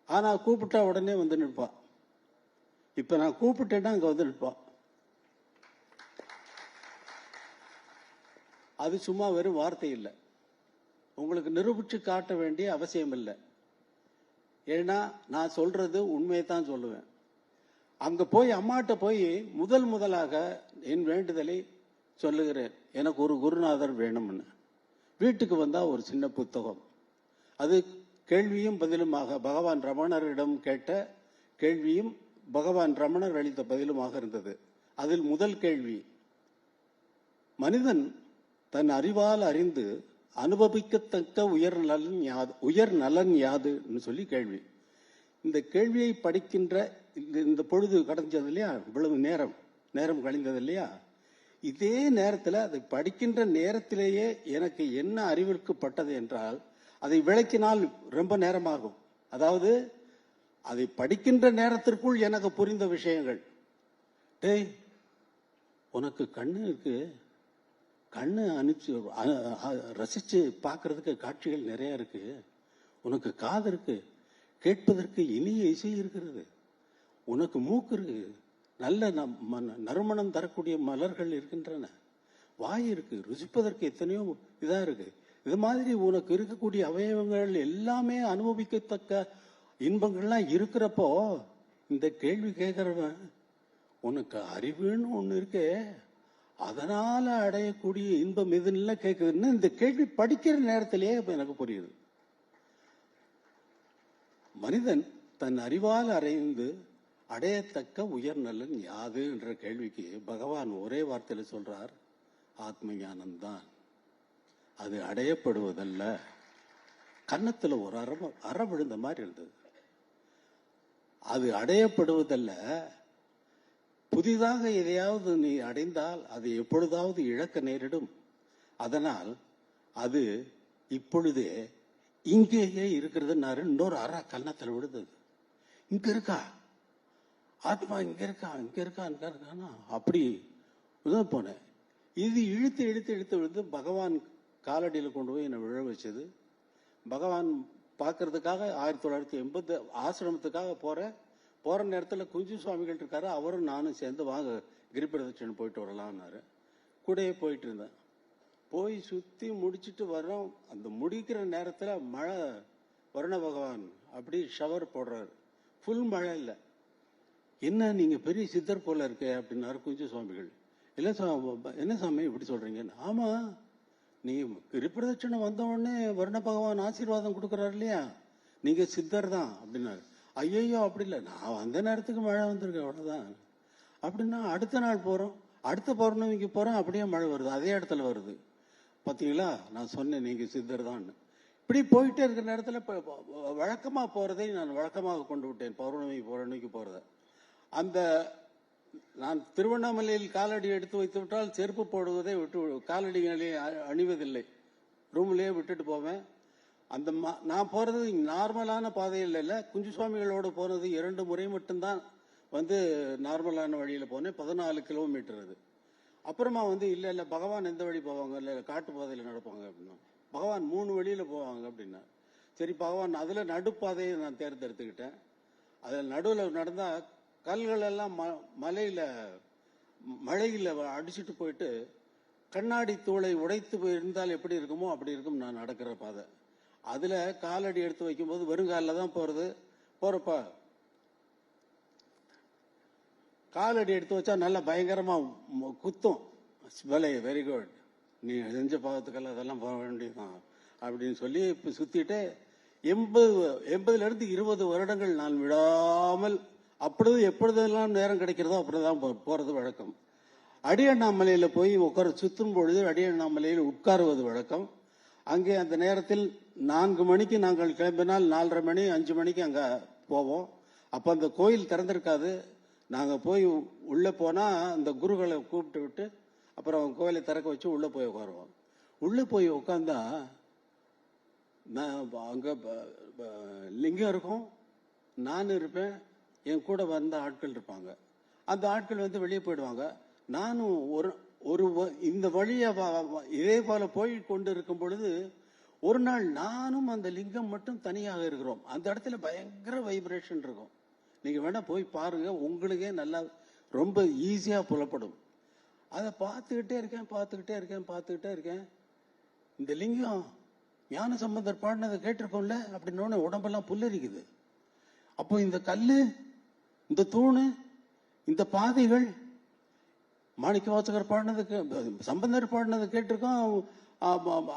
ஆனா கூப்பிட்டா உடனே வந்து நிற்பா. இப்ப நான் கூப்பிட்டேன்னா அங்க வந்து நிற்பா. அது சும்மா வெறும் வார்த்தை இல்லை. உங்களுக்கு நிரூபிச்சு காட்ட வேண்டிய அவசியம் இல்லை. ஏன்னா நான் சொல்றது உண்மையை தான் சொல்லுவேன். அங்க போய் அம்மாட்ட போய் முதலாக என் வேண்டுதலை சொல்லுகிறேன். எனக்கு ஒரு குருநாதர் வேணும்னு. வீட்டுக்கு வந்தா ஒரு சின்ன புத்தகம். அது கேள்வியும் பதிலுமாக பகவான் ரமணரிடம் கேட்ட கேள்வியும் பகவான் ரமணர் அளித்த பதிலுமாக இருந்தது. அதில் முதல் கேள்வி, மனிதன் தன் அறிவால் அறிந்து அனுபவிக்கத்தக்க உயர் நலன் யாதுன்னு சொல்லி கேள்வி. இந்த கேள்வியை படிக்கின்ற இந்த பொழுது கடந்தது இல்லையா, இவ்வளவு நேரம் கழிந்தது இல்லையா, இதே நேரத்தில் அதை படிக்கின்ற நேரத்திலேயே எனக்கு என்ன அறிவிற்குப்பட்டது என்றால், அதை விளக்கினால் ரொம்ப நேரமாகும். அதாவது அதை படிக்கின்ற நேரத்திற்குள் எனக்கு புரிந்த விஷயங்கள். டேய், உனக்கு கண்ணு இருக்கு, கண்ணு ரசிச்சு பார்க்கறதுக்கு காட்சிகள் நிறைய இருக்கு. உனக்கு காது இருக்கு, கேட்பதற்கு இனிய இசை இருக்கிறது. உனக்கு மூக்கு இருக்கு, நல்ல நறுமணம் தரக்கூடிய மலர்கள் இருக்கின்றன. வாய் இருக்கு, ருசிப்பதற்கு எத்தனையோ இதா இருக்கு. இது மாதிரி உனக்கு இருக்கக்கூடிய அவயவங்கள் எல்லாமே அனுபவிக்கத்தக்க இன்பங்கள்லாம் இருக்கிறப்போ இந்த கேள்வி கேட்கிறவன், உனக்கு அறிவுன்னு ஒண்ணு இருக்கே, அதனால அடையக்கூடிய இன்பம் எதுன்னு கேட்குதுன்னு இந்த கேள்வி படிக்கிற நேரத்திலேயே எனக்கு புரியுது. மனிதன் தன் அறிவால் அறிந்து அடையத்தக்க உயர் நலன் யாது என்ற கேள்விக்கு பகவான் ஒரே வார்த்தையில சொல்றார், ஆத்ம ஞானம்தான். அது அடையப்படுவதல்ல. கன்னத்துல ஒரு அற விழுந்த மாதிரி இருந்தது. அது அடையப்படுவதல்ல. புதிதாக எதையாவது நீ அடைந்தால் அது எப்பொழுதாவது இழக்க நேரிடும். அதனால் அது இப்பொழுதே இங்கேயே இருக்கிறதுனாரு. இன்னொரு அற கன்னத்தில் விழுந்தது. இங்க இருக்கா ஆத்மா, இங்க இருக்கான்னா அப்படி போனேன். இது இழுத்து விழுந்து பகவான் காலடியில் கொண்டு போய் என்னை விழ வச்சது. பகவான் பார்க்கறதுக்காக 1980 ஆசிரமத்துக்காக போற நேரத்தில் குஞ்சு சுவாமிகள் இருக்காரு. அவரும் நானும் சேர்ந்து வாங்க கிரிபிரதட்சணை போயிட்டு வரலாம்னாரு. கூடயே போயிட்டு இருந்தேன். போய் சுத்தி முடிச்சுட்டு வர்றோம். அந்த முடிக்கிற நேரத்தில் மழை, வருண பகவான் அப்படி ஷவர் போடுறாரு. ஃபுல் மழை இல்லை. என்ன நீங்க பெரிய சித்தர் போல இருக்க அப்படின்னாரு குஞ்சு சுவாமிகள். இல்லை என்ன சாமி இப்படி சொல்றீங்கன்னு. ஆமா, நீ கிரிபிரதட்சணை வந்த உடனே வருண பகவான் ஆசீர்வாதம் கொடுக்கறாரு இல்லையா, நீங்க சித்தர் தான் அப்படின்னாரு. ஐயோ அப்படி இல்லை, நான் வந்த நேரத்துக்கு மழை வந்திருக்கு அவ்வளவுதான். அப்படின்னா அடுத்த நாள் போறோம், அடுத்த பௌர்ணமிக்கு போறோம், அப்படியே மழை வருது, அதே இடத்துல வருது. பாத்தீங்களா, நான் சொன்னேன் நீங்க சித்தர் தான். இப்படி போயிட்டே இருக்கிற நேரத்தில் வழக்கமா போறதை நான் வழக்கமாக கொண்டு விட்டேன். பௌர்ணமிக்கு போறத அந்த நான் திருவண்ணாமலையில் காலடி எடுத்து வைத்து விட்டால் செருப்பு போடுவதை விட்டு காலடிகளை அணிவதில்லை, ரூம்லயே விட்டுட்டு போவேன். அந்த நான் போறது நார்மலான பாதையில் இல்லை, குஞ்சுசுவாமிகளோடு போனது 2 முறை மட்டும்தான் வந்து நார்மலான வழியில போனேன். 14 கிலோமீட்டர் அது. அப்புறமா வந்து இல்ல பகவான் எந்த வழி போவாங்க, இல்ல காட்டு பாதையில நடப்பாங்க அப்படின்னா, பகவான் 3 வழியில போவாங்க அப்படின்னா, சரி பகவான் அதுல நடுப்பாதையை நான் தேர்ந்தெடுத்துக்கிட்டேன். அதுல நடுவில் நடந்தா கல்கள் எல்லாம் மழையில அடிச்சுட்டு போயிட்டு கண்ணாடி தூளை உடைத்து இருந்தால் எப்படி இருக்குமோ அப்படி இருக்கும் நான் நடக்கிற பாதை. அதுல காலடி எடுத்து வைக்கும்போது வெறுங்காலில் தான் போறப்ப காலடி எடுத்து வச்சா நல்லா பயங்கரமா குத்தும். வெரி குட், நீ செஞ்ச பாவத்துக்கெல்லாம் அதெல்லாம் போக வேண்டியதுதான் அப்படின்னு சொல்லி இப்ப சுத்திட்டு 80 இருந்து 20 வருடங்கள் நான் விடாமல் எப்பொழுதெல்லாம் நேரம் கிடைக்கிறதோ அப்படிதான் போறது வழக்கம். அடியண்ணாமலையில போய் சுத்தும் பொழுது அடியண்ணாமலையில் உட்காருவது வழக்கம். அங்கே அந்த நேரத்தில் 4 மணிக்கு நாங்கள் கிளம்பினால் 4:30 மணி 5 மணிக்கு அங்க போவோம். அப்ப அந்த கோயில் திறந்திருக்காது. நாங்க போய் உள்ள போனா அந்த குருகளை கூப்பிட்டு விட்டு அப்புறம் கோயிலை திறக்க வச்சு உள்ள போய் உட்காருவோம். உள்ள போய் உட்கார்ந்தா அங்க லிங்கம் இருக்கும், நான் இருப்பேன், என் கூட வந்த ஆட்கள் இருப்பாங்க. அந்த ஆட்கள் வந்து வெளியே போயிடுவாங்க. நானும் இந்த வழியா இதே போல போய் கொண்டு இருக்கும் பொழுது ஒரு நாள் நானும் அந்த லிங்கம் மட்டும் தனியாக இருக்கிறோம். அந்த இடத்துல பயங்கர வைப்ரேஷன் இருக்கும். நீங்க வேணா போய் பாருங்க, உங்களுக்கே நல்லா ரொம்ப ஈஸியா புலப்படும். அதை பார்த்துக்கிட்டே இருக்கேன். இந்த லிங்கம் ஞான சம்பந்தர் பாடினதை கேட்டிருக்கோம்ல அப்படின்னு உடம்பெல்லாம் புல்லரிக்குது. அப்போ இந்த கல்லு, இந்த தூணு, இந்த பாதைகள் மாணிக்க வாசகர் பாடினது, சம்பந்தர் பாடினது கேட்டிருக்கோம்,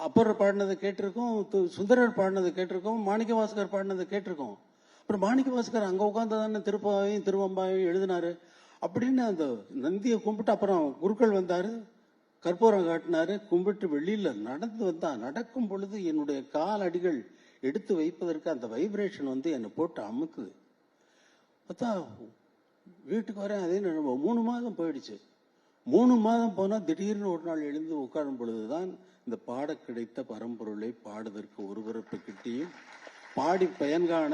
அப்பர் பாடினது கேட்டிருக்கோம், சுந்தரர் பாடினது கேட்டிருக்கோம், மாணிக்க வாசகர் பாடினது கேட்டிருக்கோம். அப்புறம் மாணிக்க வாசகர் அங்க உட்கார்ந்து தானே திருப்பாவையும் திருவம்பாவையும் எழுதினாரு அப்படின்னு அந்த நந்தியை கும்பிட்டு அப்புறம் குருக்கள் வந்தாரு, கற்பூரம் காட்டினாரு, கும்பிட்டு வெளியில நடந்து வந்தா, நடக்கும் பொழுது என்னுடைய கால் அடிகள் எடுத்து வைப்பதற்கு அந்த வைப்ரேஷன் வந்து என்னை போட்டு அமுக்குது. பார்த்தா வீட்டுக்கு வரேன், அதே 3 மாதம் போயிடுச்சு. 3 மாதம் போனா திடீர்னு ஒரு நாள் எழுந்து உட்காரும் பொழுதுதான் இந்த பாட கிடைத்த பரம்பொருளை பாடுவதற்கு ஒருவரப்பு கிட்டியும் பாடி பயன்காண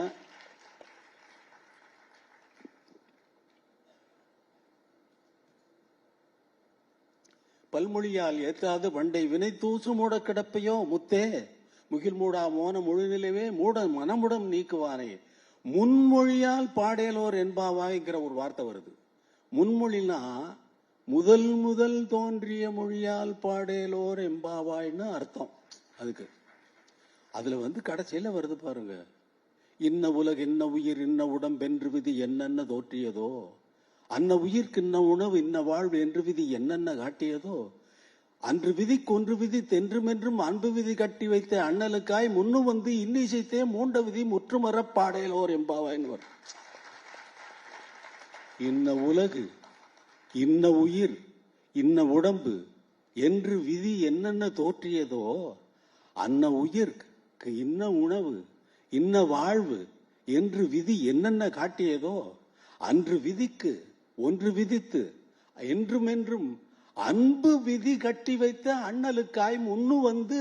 பல்மொழியால் ஏற்றாது வண்டை வினை தூசு மூட கிடப்பையோ முத்தே முகில் மூடா மோன முழுநிலைவே மூட மனமுடம் நீக்குவானே. முன்மொழியால் பாடேலோர் என்பாவாய்ங்கிற ஒரு வார்த்தை வருது. முன்மொழினா முதல் தோன்றிய மொழியால் பாடேலோர் எம்பாவாய்னு அர்த்தம். அதுக்கு அதுல வந்து கடைசியில வருது பாருங்க, இன்ன உலகு இன்ன உயிர் இன்ன உடம்பென்று விதி என்னென்ன தோற்றியதோ, அன்ன உயிர்க்கு இன்ன உணவு இன்ன வாழ்வு என்று விதி என்னென்ன காட்டியதோ, அன்று விதிக்கு ஒன்று விதி தென்றுமென்றும் அன்பு விதி கட்டி வைத்த அண்ணலுக்காய் முன்னு வந்து இன்னிசைத்தே மூண்ட விதி முற்றுமர பாடேலோர் எம்பாவாய்னு வரும். இன்ன உலகு இன்ன உயிர் இன்ன உடம்பு என்று விதி என்னென்ன தோற்றியதோ, அன்ன உயிர்க்கு இன்ன உணவு இன்ன வாழ்வு என்று விதி என்னென்ன காட்டியதோ, அன்று விதிக்கு ஒன்று விதித்து என்றுமென்றும் அன்பு விதி கட்டி வைத்த அண்ணலுக்காய் முன்னு வந்து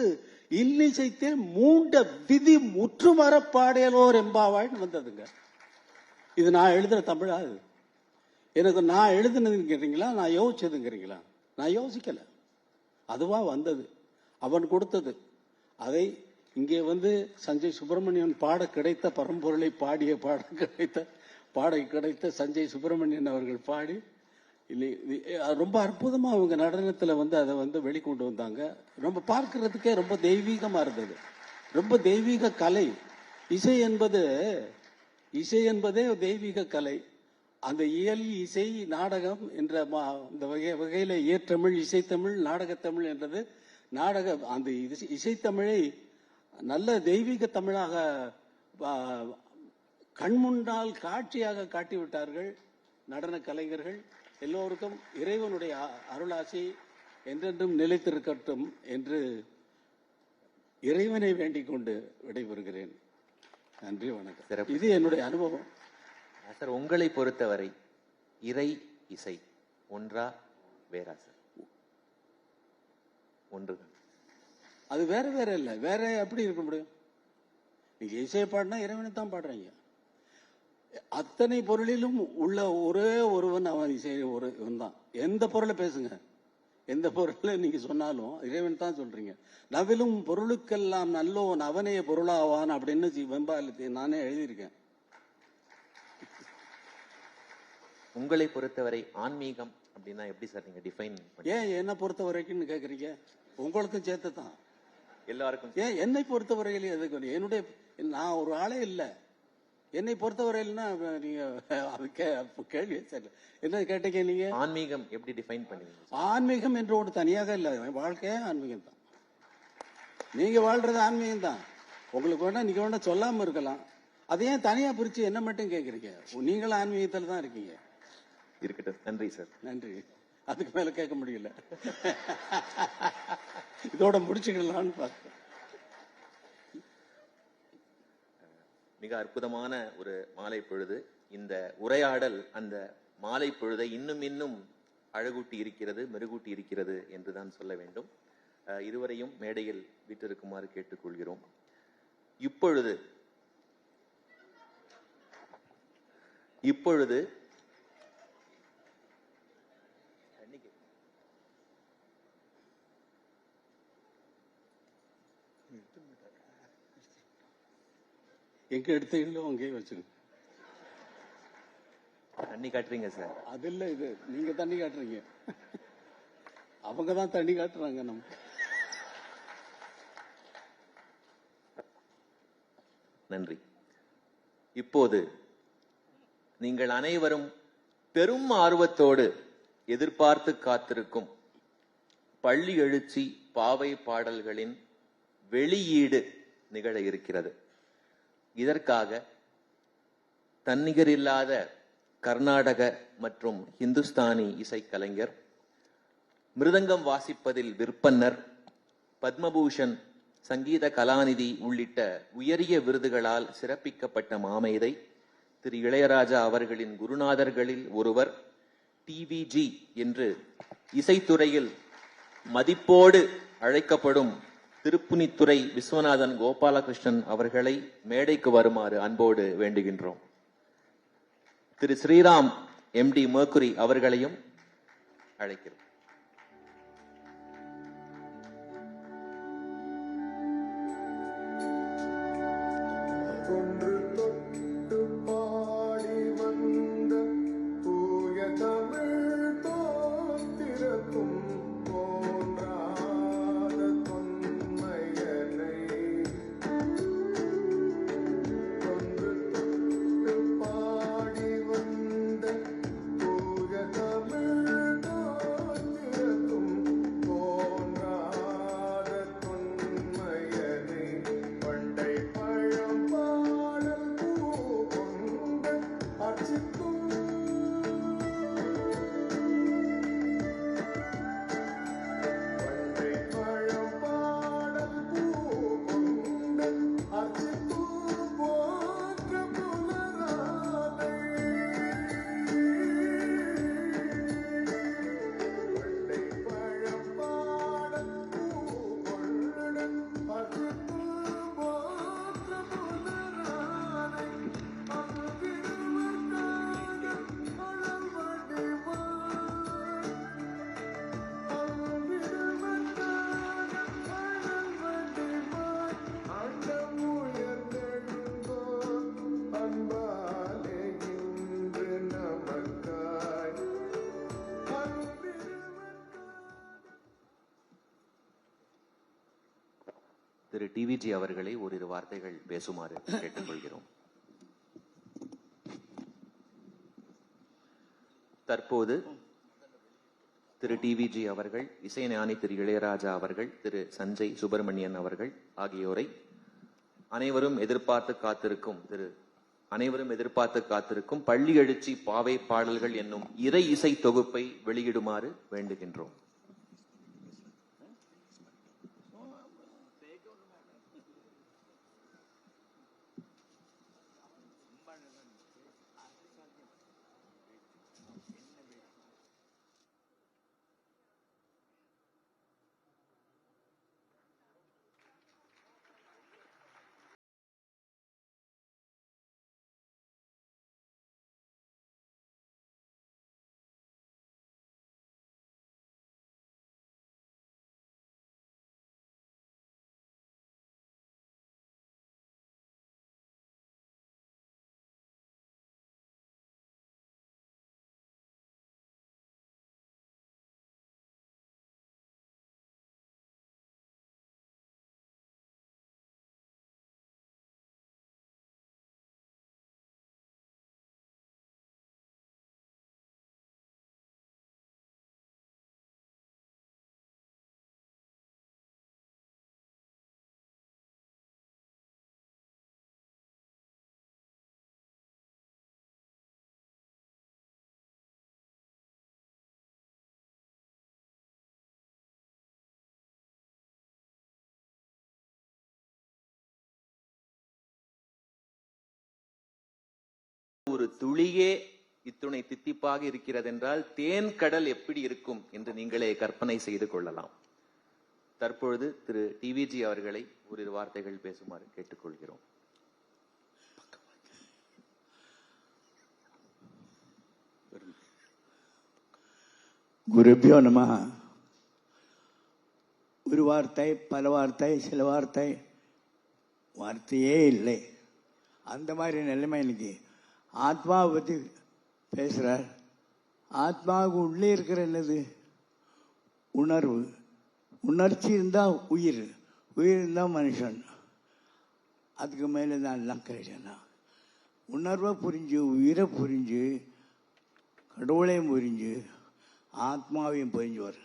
இன்னிசைத்தே மூண்ட விதி முற்றுமர பாடேலோர் எம்பாவாய்னு வந்ததுங்க. இது நான் எழுதுற தமிழா? எனக்கு நான் எழுதுனதுன்னு கேட்டீங்களா, நான் யோசிச்சதுங்கிறீங்களா? நான் யோசிக்கல, அதுவா வந்தது, அவன் கொடுத்தது. அதை இங்கே வந்து சஞ்சய் சுப்பிரமணியன் பாட கிடைத்த பரம்பொருளை பாட கிடைத்த சஞ்சய் சுப்பிரமணியன் அவர்கள் பாடி ரொம்ப அற்புதமா அவங்க நடனத்துல வந்து அதை வந்து வெளிக்கொண்டு வந்தாங்க. ரொம்ப பார்க்கறதுக்கே ரொம்ப தெய்வீகமா இருந்தது, ரொம்ப தெய்வீக கலை. இசை என்பதே தெய்வீக கலை. அந்த இயல் இசை நாடகம் என்ற இந்த வகையில இயற்றமிழ் இசைத்தமிழ் நாடகத்தமிழ் என்றது அந்த இசைத்தமிழை நல்ல தெய்வீக தமிழாக கண்முன்னால் காட்சியாக காட்டிவிட்டார்கள் நடன கலைஞர்கள். எல்லோருக்கும் இறைவனுடைய அருளாசி என்றென்றும் நிலைத்திருக்கட்டும் என்று இறைவனை வேண்டிக் கொண்டு விடைபெறுகிறேன். நன்றி, வணக்கம். இது என்னுடைய அனுபவம். சார், உங்களை பொறுத்தவரை இறை இசை ஒன்றா வேறா சார்? ஒன்றுதான். அது வேற வேற இல்லை, வேற எப்படி இருக்க முடியும்? நீங்க இசையை பாடினா இறைவனை தான் பாடுறீங்க. அத்தனை பொருளிலும் உள்ள ஒரே ஒருவன் அவன் இசை ஒருவன் தான். எந்த பொருளை பேசுங்க, எந்த பொருளை நீங்க சொன்னாலும் இறைவன் தான் சொல்றீங்க. நவிலும் பொருளுக்கெல்லாம் நல்லோன் அவனே பொருளாவான் அப்படின்னு வெம்பாலத்தை நானே எழுதியிருக்கேன். உங்களை பொறுத்தவரை ஆன்மீகம் அப்படின்னா எப்படி சார் நீங்க டிஃபைன் பண்ணி? ஏன் என்ன பொறுத்த வரைக்கும் கேக்குறீங்க? உங்களுக்கும் சேர்த்து தான். எல்லாருக்கும் ஏன் என்னை பொறுத்தவரையில எதுக்கு? என்னுடைய நான் ஒரு ஆளே இல்லை. என்னை பொறுத்தவரையில்னா நீங்க அது கேள்வி சரி என்ன கேட்டீங்க நீங்க? ஆன்மீகம் எப்படி டிஃபைன் பண்ணுவீங்க? ஆன்மீகம் என்று ஒன்று தனியாக இல்லை, வாழ்க்கையே ஆன்மீகம் தான். நீங்க வாழ்றது ஆன்மீகம் தான். உங்களுக்கு வேணா நீங்க வேணா சொல்லாம இருக்கலாம். அதை ஏன் தனியா பிரிச்சு என்ன மட்டும் கேக்குறீங்க? நீங்களும் ஆன்மீகத்தில் தான் இருக்கீங்க. இருக்கட்டும், நன்றி சார். நன்றி. அதுக்கு மேல கேட்க முடியல. இதோட முடிச்சுக்கலாம்னு பார்த்தேன். மிக அற்புதமான ஒரு மாலை பொழுது. இந்த உரையாடல் அந்த மாலை பொழுதை இன்னும் இன்னும் அழகூட்டி இருக்கிறது, மெருகூட்டி இருக்கிறது என்றுதான் சொல்ல வேண்டும். இருவரையும் மேடையில் வீட்டிருக்குமாறு கேட்டுக்கொள்கிறோம். இப்பொழுது எங்க எடுத்தீங்களோ அங்கேயே வச்சுங்க. தண்ணி காட்டுறீங்க சார்? அது இல்ல, இது நீங்க தண்ணி காட்டுறீங்க. அவங்க தான் தண்ணி காட்டுறாங்க நமக்கு. நன்றி. இப்போது நீங்கள் அனைவரும் பெரும் ஆர்வத்தோடு எதிர்பார்த்து காத்திருக்கும் பள்ளி எழுச்சி பாவை பாடல்களின் வெளியீடு நிகழ இருக்கிறது. இதற்காக தன்னிகரில்லாத கர்நாடக மற்றும் இந்துஸ்தானி இசைக்கலைஞர், மிருதங்கம் வாசிப்பதில் விற்பன்னர், பத்மபூஷன், சங்கீத கலாநிதி உள்ளிட்ட உயரிய விருதுகளால் சிறப்பிக்கப்பட்ட மாமேதை திரு இளையராஜா அவர்களின் குருநாதர்களில் ஒருவர், டிவிஜி என்று இசைத்துறையில் மதிப்போடு அழைக்கப்படும் திருப்புனித்துறை விஸ்வநாதன் கோபாலகிருஷ்ணன் அவர்களை மேடைக்கு வருமாறு அன்போடு வேண்டுகின்றோம். திரு ஸ்ரீராம் MD மர்க்குரி அவர்களையும் அழைக்கிறோம். திரு டிவிஜி அவர்களை ஓரிரு வார்த்தைகள் பேசுமாறு கேட்டுக்கொள்கிறோம். தற்போது திரு டிவிஜி அவர்கள், இசைஞானி திரு இளையராஜா அவர்கள், திரு சஞ்சய் சுப்பிரமணியன் அவர்கள் ஆகியோரை அனைவரும் எதிர்பார்த்து காத்திருக்கும் பள்ளி எழுச்சி பாவை பாடல்கள் என்னும் இறை இசை தொகுப்பை வெளியிடுமாறு வேண்டுகின்றோம். ஒரு துளியே இத்துணை தித்திப்பாக இருக்கிறது என்றால் தேன் கடல் எப்படி இருக்கும் என்று நீங்களே கற்பனை செய்து கொள்ளலாம். தற்பொழுது திரு டிவிஜி அவர்களை ஓரிரு வார்த்தைகள் பேசுமாறு கேட்டுக்கொள்கிறோம். குருபியோ நமஹ. ஒரு வார்த்தை, பல வார்த்தை, சில வார்த்தை, வார்த்தையே இல்லை. அந்த மாதிரி நிலைமை இன்னைக்கு. ஆத்மாவை பற்றி பேசுறார். ஆத்மாவுக்கு உள்ளே இருக்கிற என்னது? உணர்வு. உணர்ச்சி இருந்தால் உயிர், உயிர் இருந்தால் மனுஷன். அதுக்கு மேலே தான் எல்லாம் கிடையாது. உணர்வை புரிஞ்சு, உயிரை புரிஞ்சு, கடவுளையும் புரிஞ்சு, ஆத்மாவையும் புரிஞ்சவர்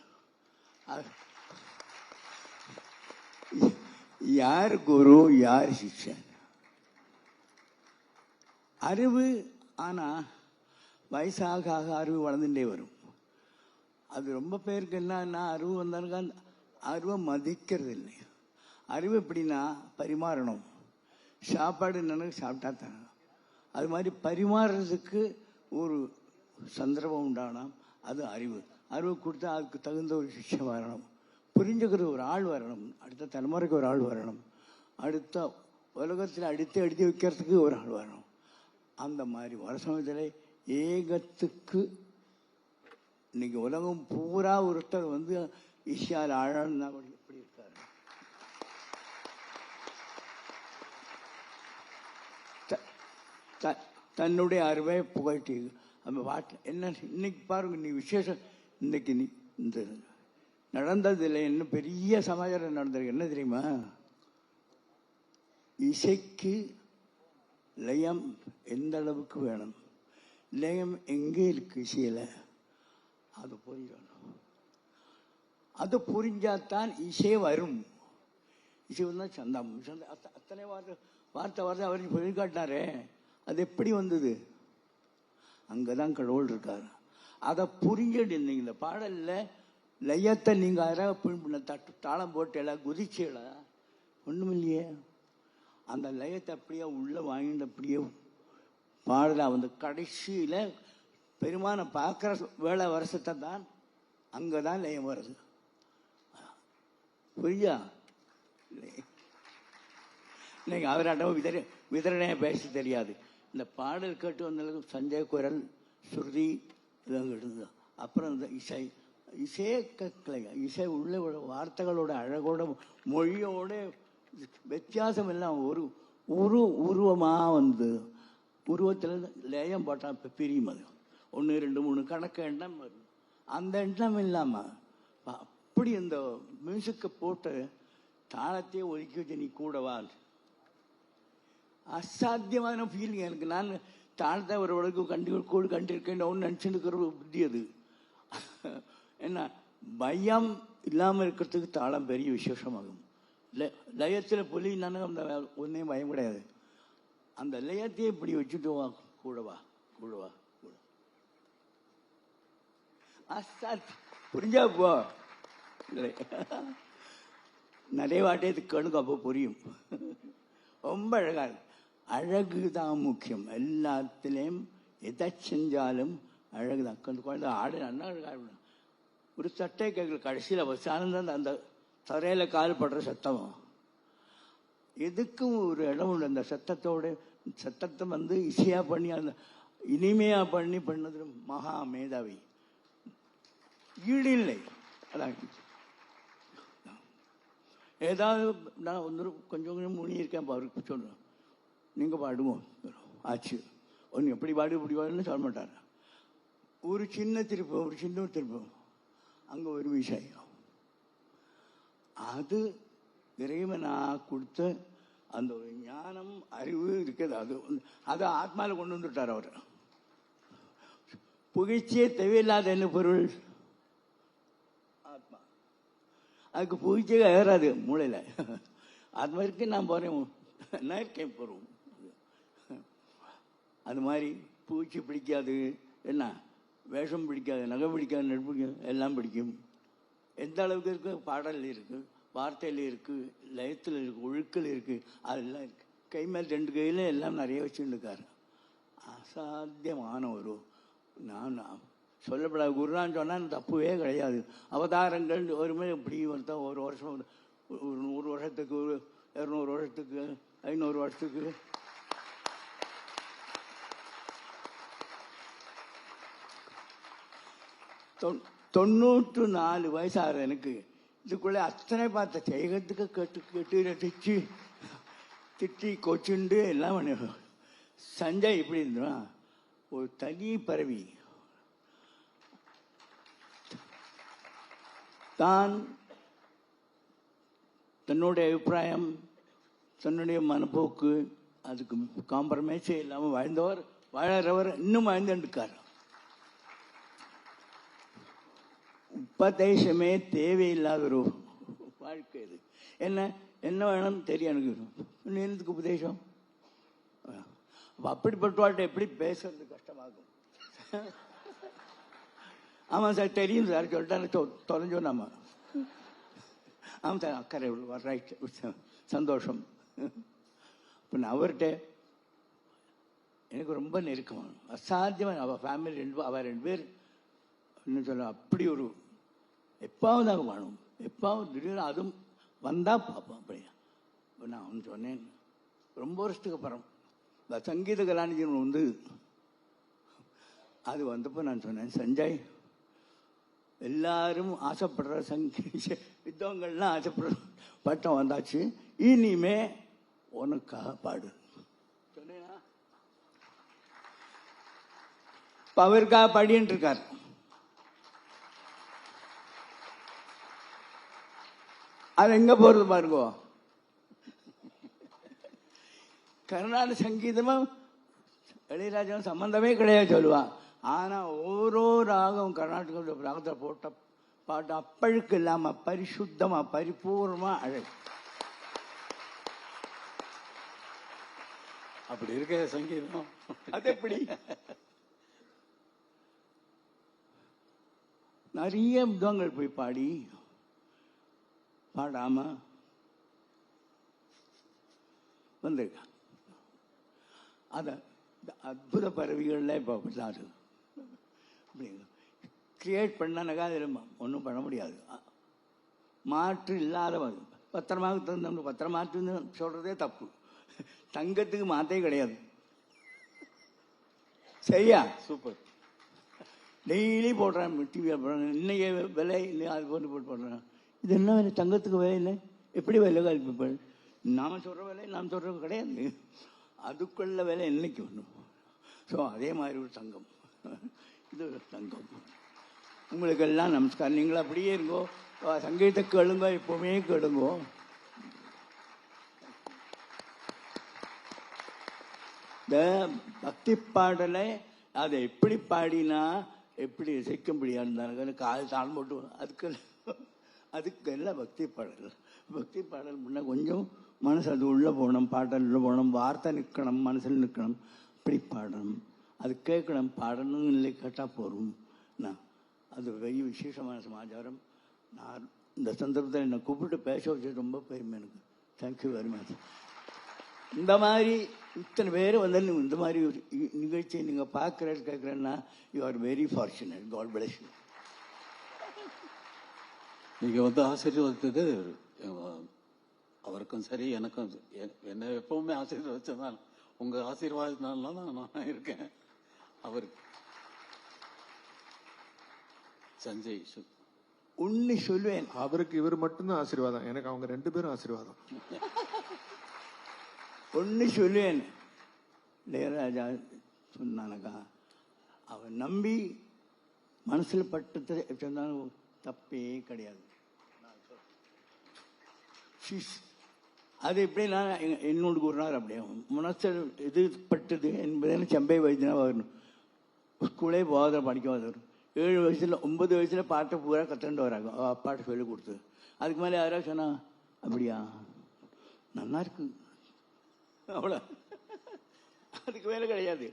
யார் குரு, யார் சிஷ்யன்? அறிவு. ஆனால் வயசாக ஆக அறிவு வளர்ந்துட்டே வரும். அது ரொம்ப பேருக்கு என்னன்னா, அறிவு வந்தாருங்க அறிவை மதிக்கிறது இல்லை. அறிவு எப்படின்னா பரிமாறணும். சாப்பாடு என்னன்னு சாப்பிட்டா தானே. அது மாதிரி பரிமாறுறதுக்கு ஒரு சந்தர்ப்பம் உண்டாகணும். அது அறிவு. அறிவு கொடுத்தா அதுக்கு தகுந்த ஒரு சிஷ்யம் வரணும். புரிஞ்சுக்கிற ஒரு ஆள் வரணும். அடுத்த தலைமுறைக்கு ஒரு ஆள் வரணும். அடுத்த உலகத்தில் எடுத்து வைக்கிறதுக்கு ஒரு ஆள் வரணும். அந்த மாதிரி வர சமயத்தில் ஏகத்துக்கு இன்னைக்கு உலகம் பூரா ஒருத்தர் ஈஷால் ஆழம்னா எப்படி இருக்காரு? தன்னுடைய அறிவை புகழ்ச்சி அந்த பாட்டில் என்ன இன்னைக்கு பாருங்க. நீ விசேஷம் இன்னைக்கு நீ இந்த நடந்ததில்லை. என்ன பெரிய சமாச்சாரம் நடந்திருக்கு என்ன தெரியுமா? இசைக்கு லயம் எந்த அளவுக்கு வேணும், லயம் எங்கே இருக்கு இசையில், அது புரிஞ்சுக்கணும். அது புரிஞ்சாதான் இசை வரும். இசை வந்தால் சந்தம் அத்தனை வார்த்தை அவர் சொல்லி காட்டினாரே. அது எப்படி வந்தது? அங்கதான் கடவுள் இருக்காரு. அதை புரிஞ்சுட்டு இருந்தீங்க. இந்த பாடல்ல லயத்தை நீங்க தட்டு தாளம் போட்டு எல்லாம் குதிச்சல ஒண்ணும் இல்லையே. அந்த லயத்தை அப்படியே உள்ள வாங்கிட்டு அப்படியே பாடல கடைசியில பெருமான பார்க்கிற வேலை வருஷத்தை தான் அங்கதான் லயம் வருது. புரியா? நீங்க அவராட்டம் விதரணையா பேச தெரியாது. இந்த பாடல் கேட்டு வந்த சஞ்சய் குரல், ஸ்ருதி இதெல்லாம் இருந்தது. அப்புறம் இந்த இசையே கேட்கலைங்க. இசை உள்ள வார்த்தைகளோட அழகோட மொழியோட வித்தியாசம் எல்லாம் ஒரு உருவமா உருவத்தில் லயம் போட்டா பிரியும். அது 1 2 3 கணக்கு எண்ணம் வரும். அந்த எண்ணம் இல்லாம அப்படி இந்த மியூசிக்கை போட்டு தாளத்தையே ஒதுக்கி வச்சு நீ கூடவா, அசாத்தியமான ஃபீலிங் எனக்கு. நான் தாழ்த்த ஒருவளுக்கு கண்டிருக்கேன் நினச்சிட்டு இருக்கிற புத்தி அது. என்ன பயம் இல்லாமல் இருக்கிறதுக்கு தாளம் பெரிய விசேஷமாகும். லயத்தில் புலி நானும் அந்த ஒன்றையும் பயம் கிடையாது. அந்த லயத்தையே இப்படி வச்சுட்டு வா கூடவா கூடவா கூட அசாத் புரிஞ்சா போ. நிறைய வாட்டியது கணுக்கு அப்போ புரியும். ரொம்ப அழகா. அழகு தான் முக்கியம் எல்லாத்திலையும். எதை செஞ்சாலும் அழகு தான். கொஞ்சம் குழந்தை ஆடு நல்லா அழகா. ஒரு சட்டை கேட்கல கடைசியில் ஆனந்தம் அந்த தரையில் கால் படுற சத்தம். எதுக்கும் ஒரு இடம் உண்டு. அந்த சத்தத்தை இசையா பண்ணி அந்த இனிமையா பண்ணது மகா மேதாவி. ஈடு இல்லை. அதான் ஏதாவது நான் கொஞ்சம் கொஞ்சம் முனியிருக்கேன் அவருக்கு சொல்லுவேன். நீங்கள் பாடுவோம் ஆச்சு ஒன்று எப்படி இப்படி பாடுன்னு சொல்ல மாட்டார். ஒரு சின்ன திருப்பம் அங்கே ஒரு விஷயம். அது இறைவனா கொடுத்த அந்த ஒரு ஞானம் அறிவு இருக்குது. அது ஆத்மாவில் கொண்டு வந்துட்டார் அவர். புகழ்ச்சியே தேவையில்லாத என்ன பொருள்? ஆத்மா. அதுக்கு புகழ்ச்சியே ஏறாது மூளையில். ஆத்மா இருக்கு, நான் போறேன், நான் இருக்கேன் போறோம். அது மாதிரி பூச்சி பிடிக்காது, என்ன வேஷம் பிடிக்காது, நகை பிடிக்காது, நெருப்பு எல்லாம் பிடிக்கும். எந்த அளவுக்கு இருக்கு? பாடல் இருக்கு, வார்த்தையில் இருக்கு, லயத்தில் இருக்கு, ஒழுக்கல் இருக்கு, அதெல்லாம் இருக்கு. கை மேல் 2 கையில எல்லாம் நிறைய வச்சுருக்காரு. அசாத்தியமான ஒரு நான் சொல்லப்படாது. குருநான்னு சொன்னால் தப்புவே கிடையாது. அவதாரங்கள் ஒருமே இப்படி ஒருத்தன் ஒரு வருஷம் ஒரு 100 வருஷத்துக்கு 200 வருஷத்துக்கு 500 வருஷத்துக்கு தொண்ணூற்று 4 வயசாகிற எனக்கு இதுக்குள்ளே அத்தனை பார்த்த செய்கிறதுக்கு கேட்டு ரசிச்சு திட்டி கொச்சுண்டு எல்லாம் பண்ணிடுவோம். சஞ்சய் இப்படி இருந்தா ஒரு தனி பரவி தான் தன்னுடைய அபிப்பிராயம் தன்னுடைய மனப்போக்கு அதுக்கு காம்ப்ரமைஸே இல்லாமல் வாழ்ந்தவர், வாழறவர் இன்னும் வாழ்ந்துருக்கார். உபதேசமே தேவையில்லாத ஒரு வாழ்க்கை இது. என்ன வேணும் தெரியும் எனக்கு. என்னதுக்கு உபதேசம்? அப்படிப்பட்டவாழ்கிட்ட எப்படி பேசுறது கஷ்டமாகும். ஆமாம் சார் தெரியும் சார் சொல்லிட்டாரு தொலைஞ்சோம் நம்ம. ஆமாம் சார் அக்கறை ரைட் சந்தோஷம். இப்போ நான் அவர்கிட்ட எனக்கு ரொம்ப நெருக்கமான அசாத்தியமாக அவள் ஃபேமிலி அவள் 2 பேர் இன்னும் சொல்ல அப்படி ஒரு எப்பாவது தான் வேணும். எப்பாவது திடீர்னு அதுவும் வந்தால் பார்ப்போம். அப்படியா நான் ஒன்று சொன்னேன். ரொம்ப வருஷத்துக்கு அப்புறம் இந்த சங்கீத கலாநிதி வந்து அது வந்தப்போ நான் சொன்னேன், சஞ்சய் எல்லாரும் ஆசைப்படுற வித்வான்கள்லாம் ஆசைப்படுற பட்டம் வந்தாச்சு, இனிமே உனக்காக பாடு சொன்னேன்னா. இப்போ அவருக்காக பாடின்னு இருக்கார். அது எங்க போறது பாருங்க. கர்நாடக சங்கீதமும் இளையராஜாவும் சம்பந்தமே கிடையாது சொல்லுவான். ஆனா ஓரோ ராகம் கர்நாடக ராகத்தை போட்ட பாட்டு அப்பழுக்கு இல்லாம பரிசுத்தமா பரிபூர்ணமா அழகு. அப்படி இருக்க சங்கீதம் அது எப்படி? நிறைய வித்வான்கள் போய் பாடாம வந்திருக்கான். அத அற்புத பறவைகள்ல இப்போ அப்படிதான் கிரியேட் பண்ணானக்கா அதில் ஒன்றும் பண்ண முடியாது. மாற்று இல்லாத பத்திரமாக தந்தோம். பத்திரமாற்றுன்னு சொல்றதே தப்பு. தங்கத்துக்கு மாற்றே கிடையாது. சரியா? சூப்பர். டெய்லி போடுறேன் டிவியில் போடுறேன். இன்னைக்கு விலை இல்லை அது போட்டு போடுறேன். இது என்ன விலை? தங்கத்துக்கு விலை இல்லை. எப்படி விலை கல்பிப்பேன்? நாம் சொல்கிற விலை நாம் சொல்கிறது கிடையாது. அதுக்குள்ள விலை என்னைக்கு ஒன்றும். ஸோ அதே மாதிரி ஒரு தங்கம், இது ஒரு தங்கம். உங்களுக்கெல்லாம் நமஸ்காரம். நீங்களும் அப்படியே இருங்கோ. சங்கீதத்தை கேளுங்க, எப்போவுமே கேளுங்கோ. இந்த பக்தி பாடலை அதை எப்படி பாடினா எப்படி இசைக்க முடியாது கால் தான் போட்டு அதுக்கெல்லாம் பக்தி பாடல். பக்தி பாடல் முன்ன கொஞ்சம் மனசு அது உள்ளே போகணும், பாடல் உள்ளே போகணும், வார்த்தை நிற்கணும், மனசில் நிற்கணும், அப்படி பாடணும், அது கேட்கணும். பாடணும் இல்லை கேட்டால் போகும். அது பெரிய விசேஷமான சமாச்சாரம். நான் இந்த சந்தர்ப்பத்தில் என்னை கூப்பிட்டு பேச வச்சது ரொம்ப பெருமை எனக்கு. Thank you very much. இந்த மாதிரி இத்தனை பேர் வந்து இந்த மாதிரி ஒரு நிகழ்ச்சியை நீங்கள் பார்க்குறது கேட்குறேன்னா you are very fortunate. God bless you. நீங்கள் வந்து ஆசீர்வதித்தது அவருக்கும் சரி எனக்கும். என்ன எப்பவுமே ஆசீர்வதிச்சதுனால உங்கள் ஆசீர்வாதத்தினால தான் நான் இருக்கேன். அவருக்கு சஞ்சய் உண்மை சொல்வேன். அவருக்கு இவர் மட்டும்தான் ஆசீர்வாதம், எனக்கு அவங்க 2 பேரும் ஆசீர்வாதம். ஒன்று சொல்லுவேன். இளையராஜா சொன்னானக்கா அவன் நம்பி மனசில் பட்டத்தை சொன்னாலும் தப்பே கிடையாது. அது எப்படின்னா என்னோட கூறினார் அப்படியே மனசில் இது பட்டது என்பதை செம்பை வைத்தினா வரணும். ஸ்கூலே போகாத படிக்க வரும். 7 வயசுல 9 வயசுல பாட்டை பூரா கற்றுட்டு வராங்க. அப்பாட்ட சொல்லி கொடுத்து அதுக்கு மேலே யாராவது சொன்னா அப்படியா நல்லா இருக்கு அவ்வளோ. அதுக்கு மேலே கிடையாது.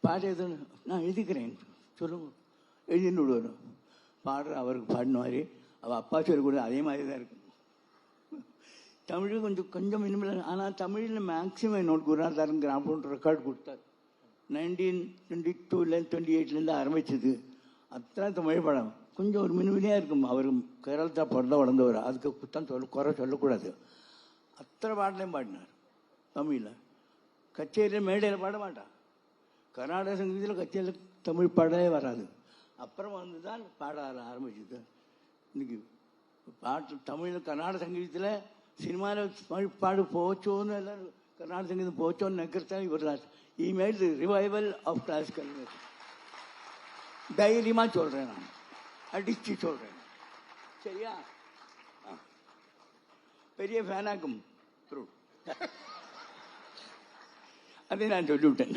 பாட்டு எது நான் எழுதிக்கிறேன் சொல்லுங்க எழுதின்னு விடுவார். பாடுற அவருக்கு பாடின மாதிரி அவள் அப்பா சொல்லி கொடுத்து அதே மாதிரி தான் இருக்கும். தமிழ் கொஞ்சம் இனிமேல். ஆனால் தமிழில் மேக்சிமம் என்னோட குருநாதாரன் கிராமப்புற ரெக்கார்டு கொடுத்தார். 1922 28 ஆரம்பிச்சது. அத்தனை தமிழ் படம் கொஞ்சம் ஒரு மினுமினியாக இருக்கும். அவர் கேரளத்தில் பிறந்த வளர்ந்தவர், அதுக்கு குத்தம் குறை சொல்லக்கூடாது. அத்தனை பாடலையும் பாடினார் தமிழில். கச்சேரியில் மேடையில் பாட மாட்டான். கர்நாடக சங்கீதத்தில் கச்சேரியில் தமிழ் பாடவே வராது. அப்புறம் வந்து தான் பாட ஆரம்பிச்சது. இன்னைக்கு பாட்டு தமிழ் கர்நாடக சங்கீதத்தில் சினிமாவில் தமிழ் பாடு போச்சோன்னு எல்லோரும் கர்நாடக சங்கீதம் போச்சோன்னு நினைக்கிறதா இவர் he made revival of classical music. தைரியமாக சொல்கிறேன், நான் அடித்து சொல்கிறேன். சரியா? பெரிய ஃபேனாக்கும் அதை நான் சொல்லிவிட்டேன்.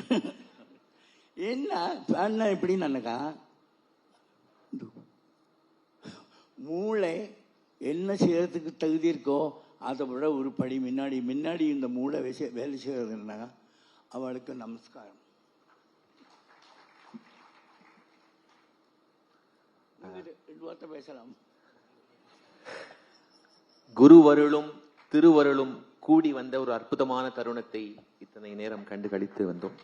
என்ன ஃபேன்னா எப்படின்னு நினைக்கா, மூளை என்ன செய்யறதுக்கு தகுதி இருக்கோ அதை விட ஒரு படி முன்னாடி இந்த மூளை வேலை செய்யறதுன்னா அவளுக்கு நமஸ்காரம். பேசலாம். குருவருளும் திருவருளும் கூடி வந்த ஒரு அற்புதமான தருணத்தை இத்தனை நேரம் கண்டு கழித்து வந்தோம்.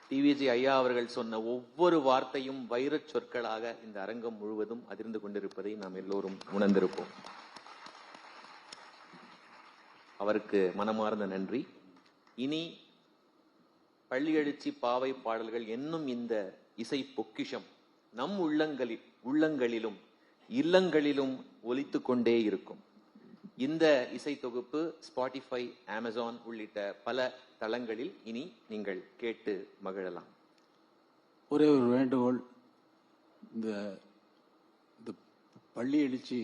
டிவிஜி ஐயா அவர்கள் சொன்ன ஒவ்வொரு வார்த்தையும் வைரச் சொற்களாக இந்த அரங்கம் முழுவதும் அதிர்ந்து கொண்டிருப்பதை நாம் எல்லோரும் உணர்ந்திருப்போம். அவருக்கு மனமார்ந்த நன்றி. இனி பள்ளி எழுச்சி பாவை பாடல்கள் என்னும் இந்த இசை பொக்கிஷம் நம் உள்ளங்களிலும் இல்லங்களிலும் ஒலித்துக் கொண்டே இருக்கும். இந்த இசை தொகுப்பு ஸ்பாட்டிஃபை, அமேசான் உள்ளிட்ட பல தளங்களில் இனி நீங்கள் கேட்டு மகிழலாம். ஒரே ஒரு வேண்டுகோள், இந்த பள்ளி எழுச்சி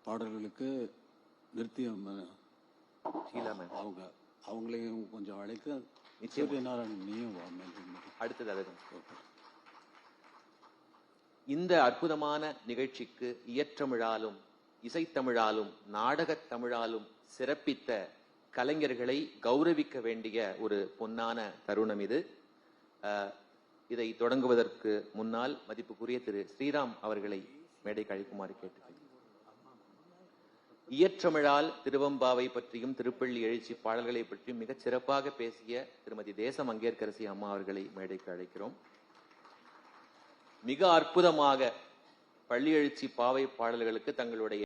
பாடல்களுக்கு நிறுத்தியம் அவங்களையும் கொஞ்சம் அழைத்து சூரியநாராயணனையும் அடுத்தது அதுதான். இந்த அற்புதமான நிகழ்ச்சிக்கு இயற்றமிழாலும் இசைத்தமிழாலும் நாடகத் தமிழாலும் சிறப்பித்த கலைஞர்களை கௌரவிக்க வேண்டிய ஒரு பொன்னான தருணம் இது. இதை தொடங்குவதற்கு முன்னால் மதிப்புக்குரிய திரு ஸ்ரீராம் அவர்களை மேடைக்கு அழைக்குமாறு கேட்டுக்கொள்கிறேன். இயற்றமிழால் திருவம்பாவை பற்றியும் திருப்பள்ளி எழுச்சி பாடல்களை பற்றியும் மிகச் சிறப்பாக பேசிய திருமதி தேசம் அங்கேற்கரசி அம்மா அவர்களை மேடைக்கு அழைக்கிறோம். மிக அற்புதமாக பள்ளி எழுச்சி பாவை பாடல்களுக்கு தங்களுடைய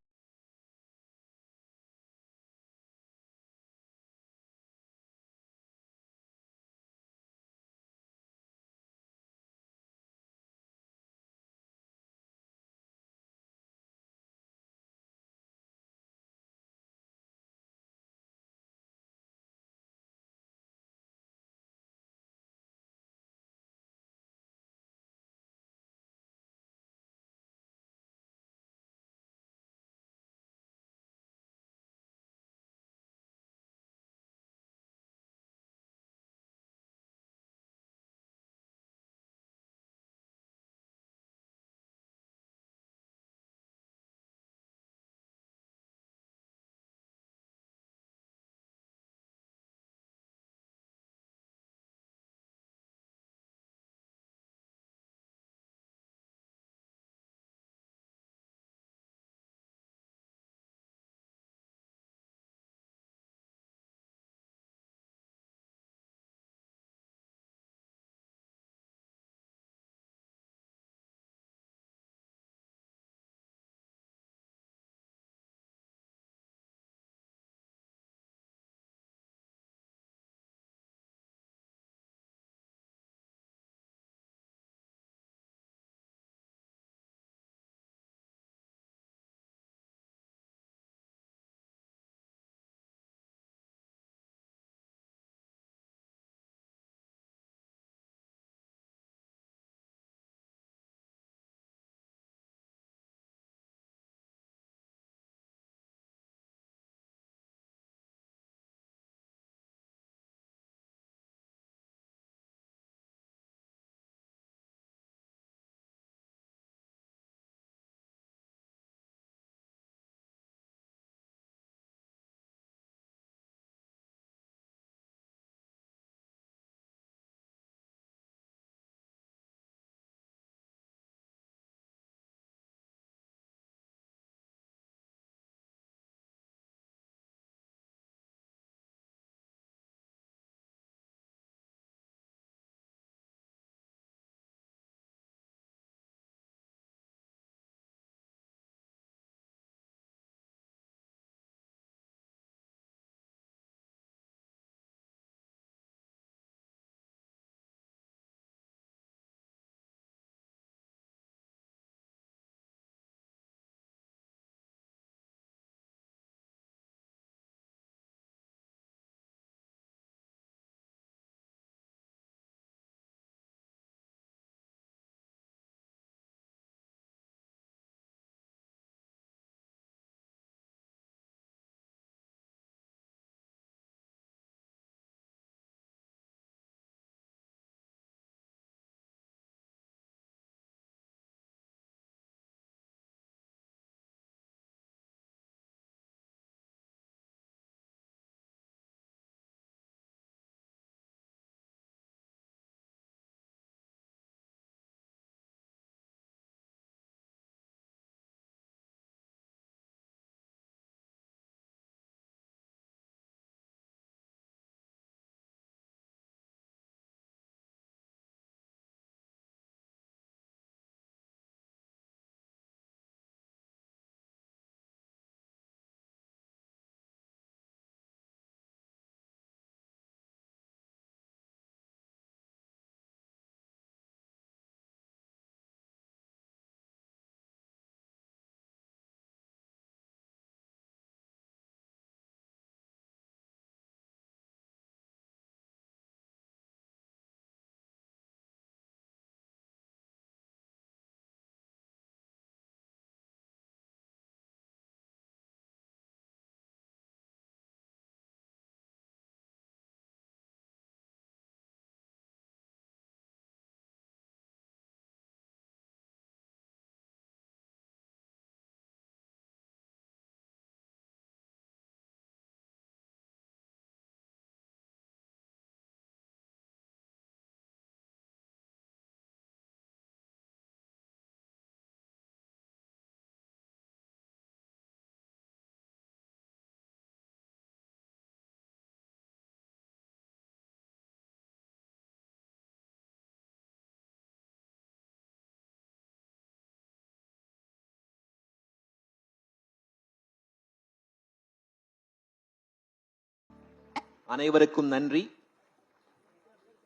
அனைவருக்கும் நன்றி.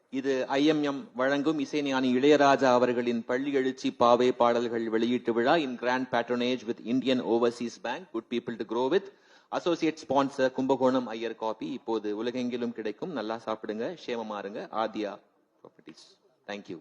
இது IMM வழங்கும் இசைஞானி இளையராஜா அவர்களின் பள்ளி எழுச்சி பாவை பாடல்கள் வெளியீட்டு விழா in grand patronage with Indian overseas bank, good people to grow with. Associate sponsor Kumbakonam Iyer coffee. இப்போது உலகெங்கிலும் கிடைக்கும். நல்லா சாப்பிடுங்க, சேமமா இருங்க. ஆதியா ப்ராப்பர்ட்டிஸ். தேங்க்யூ.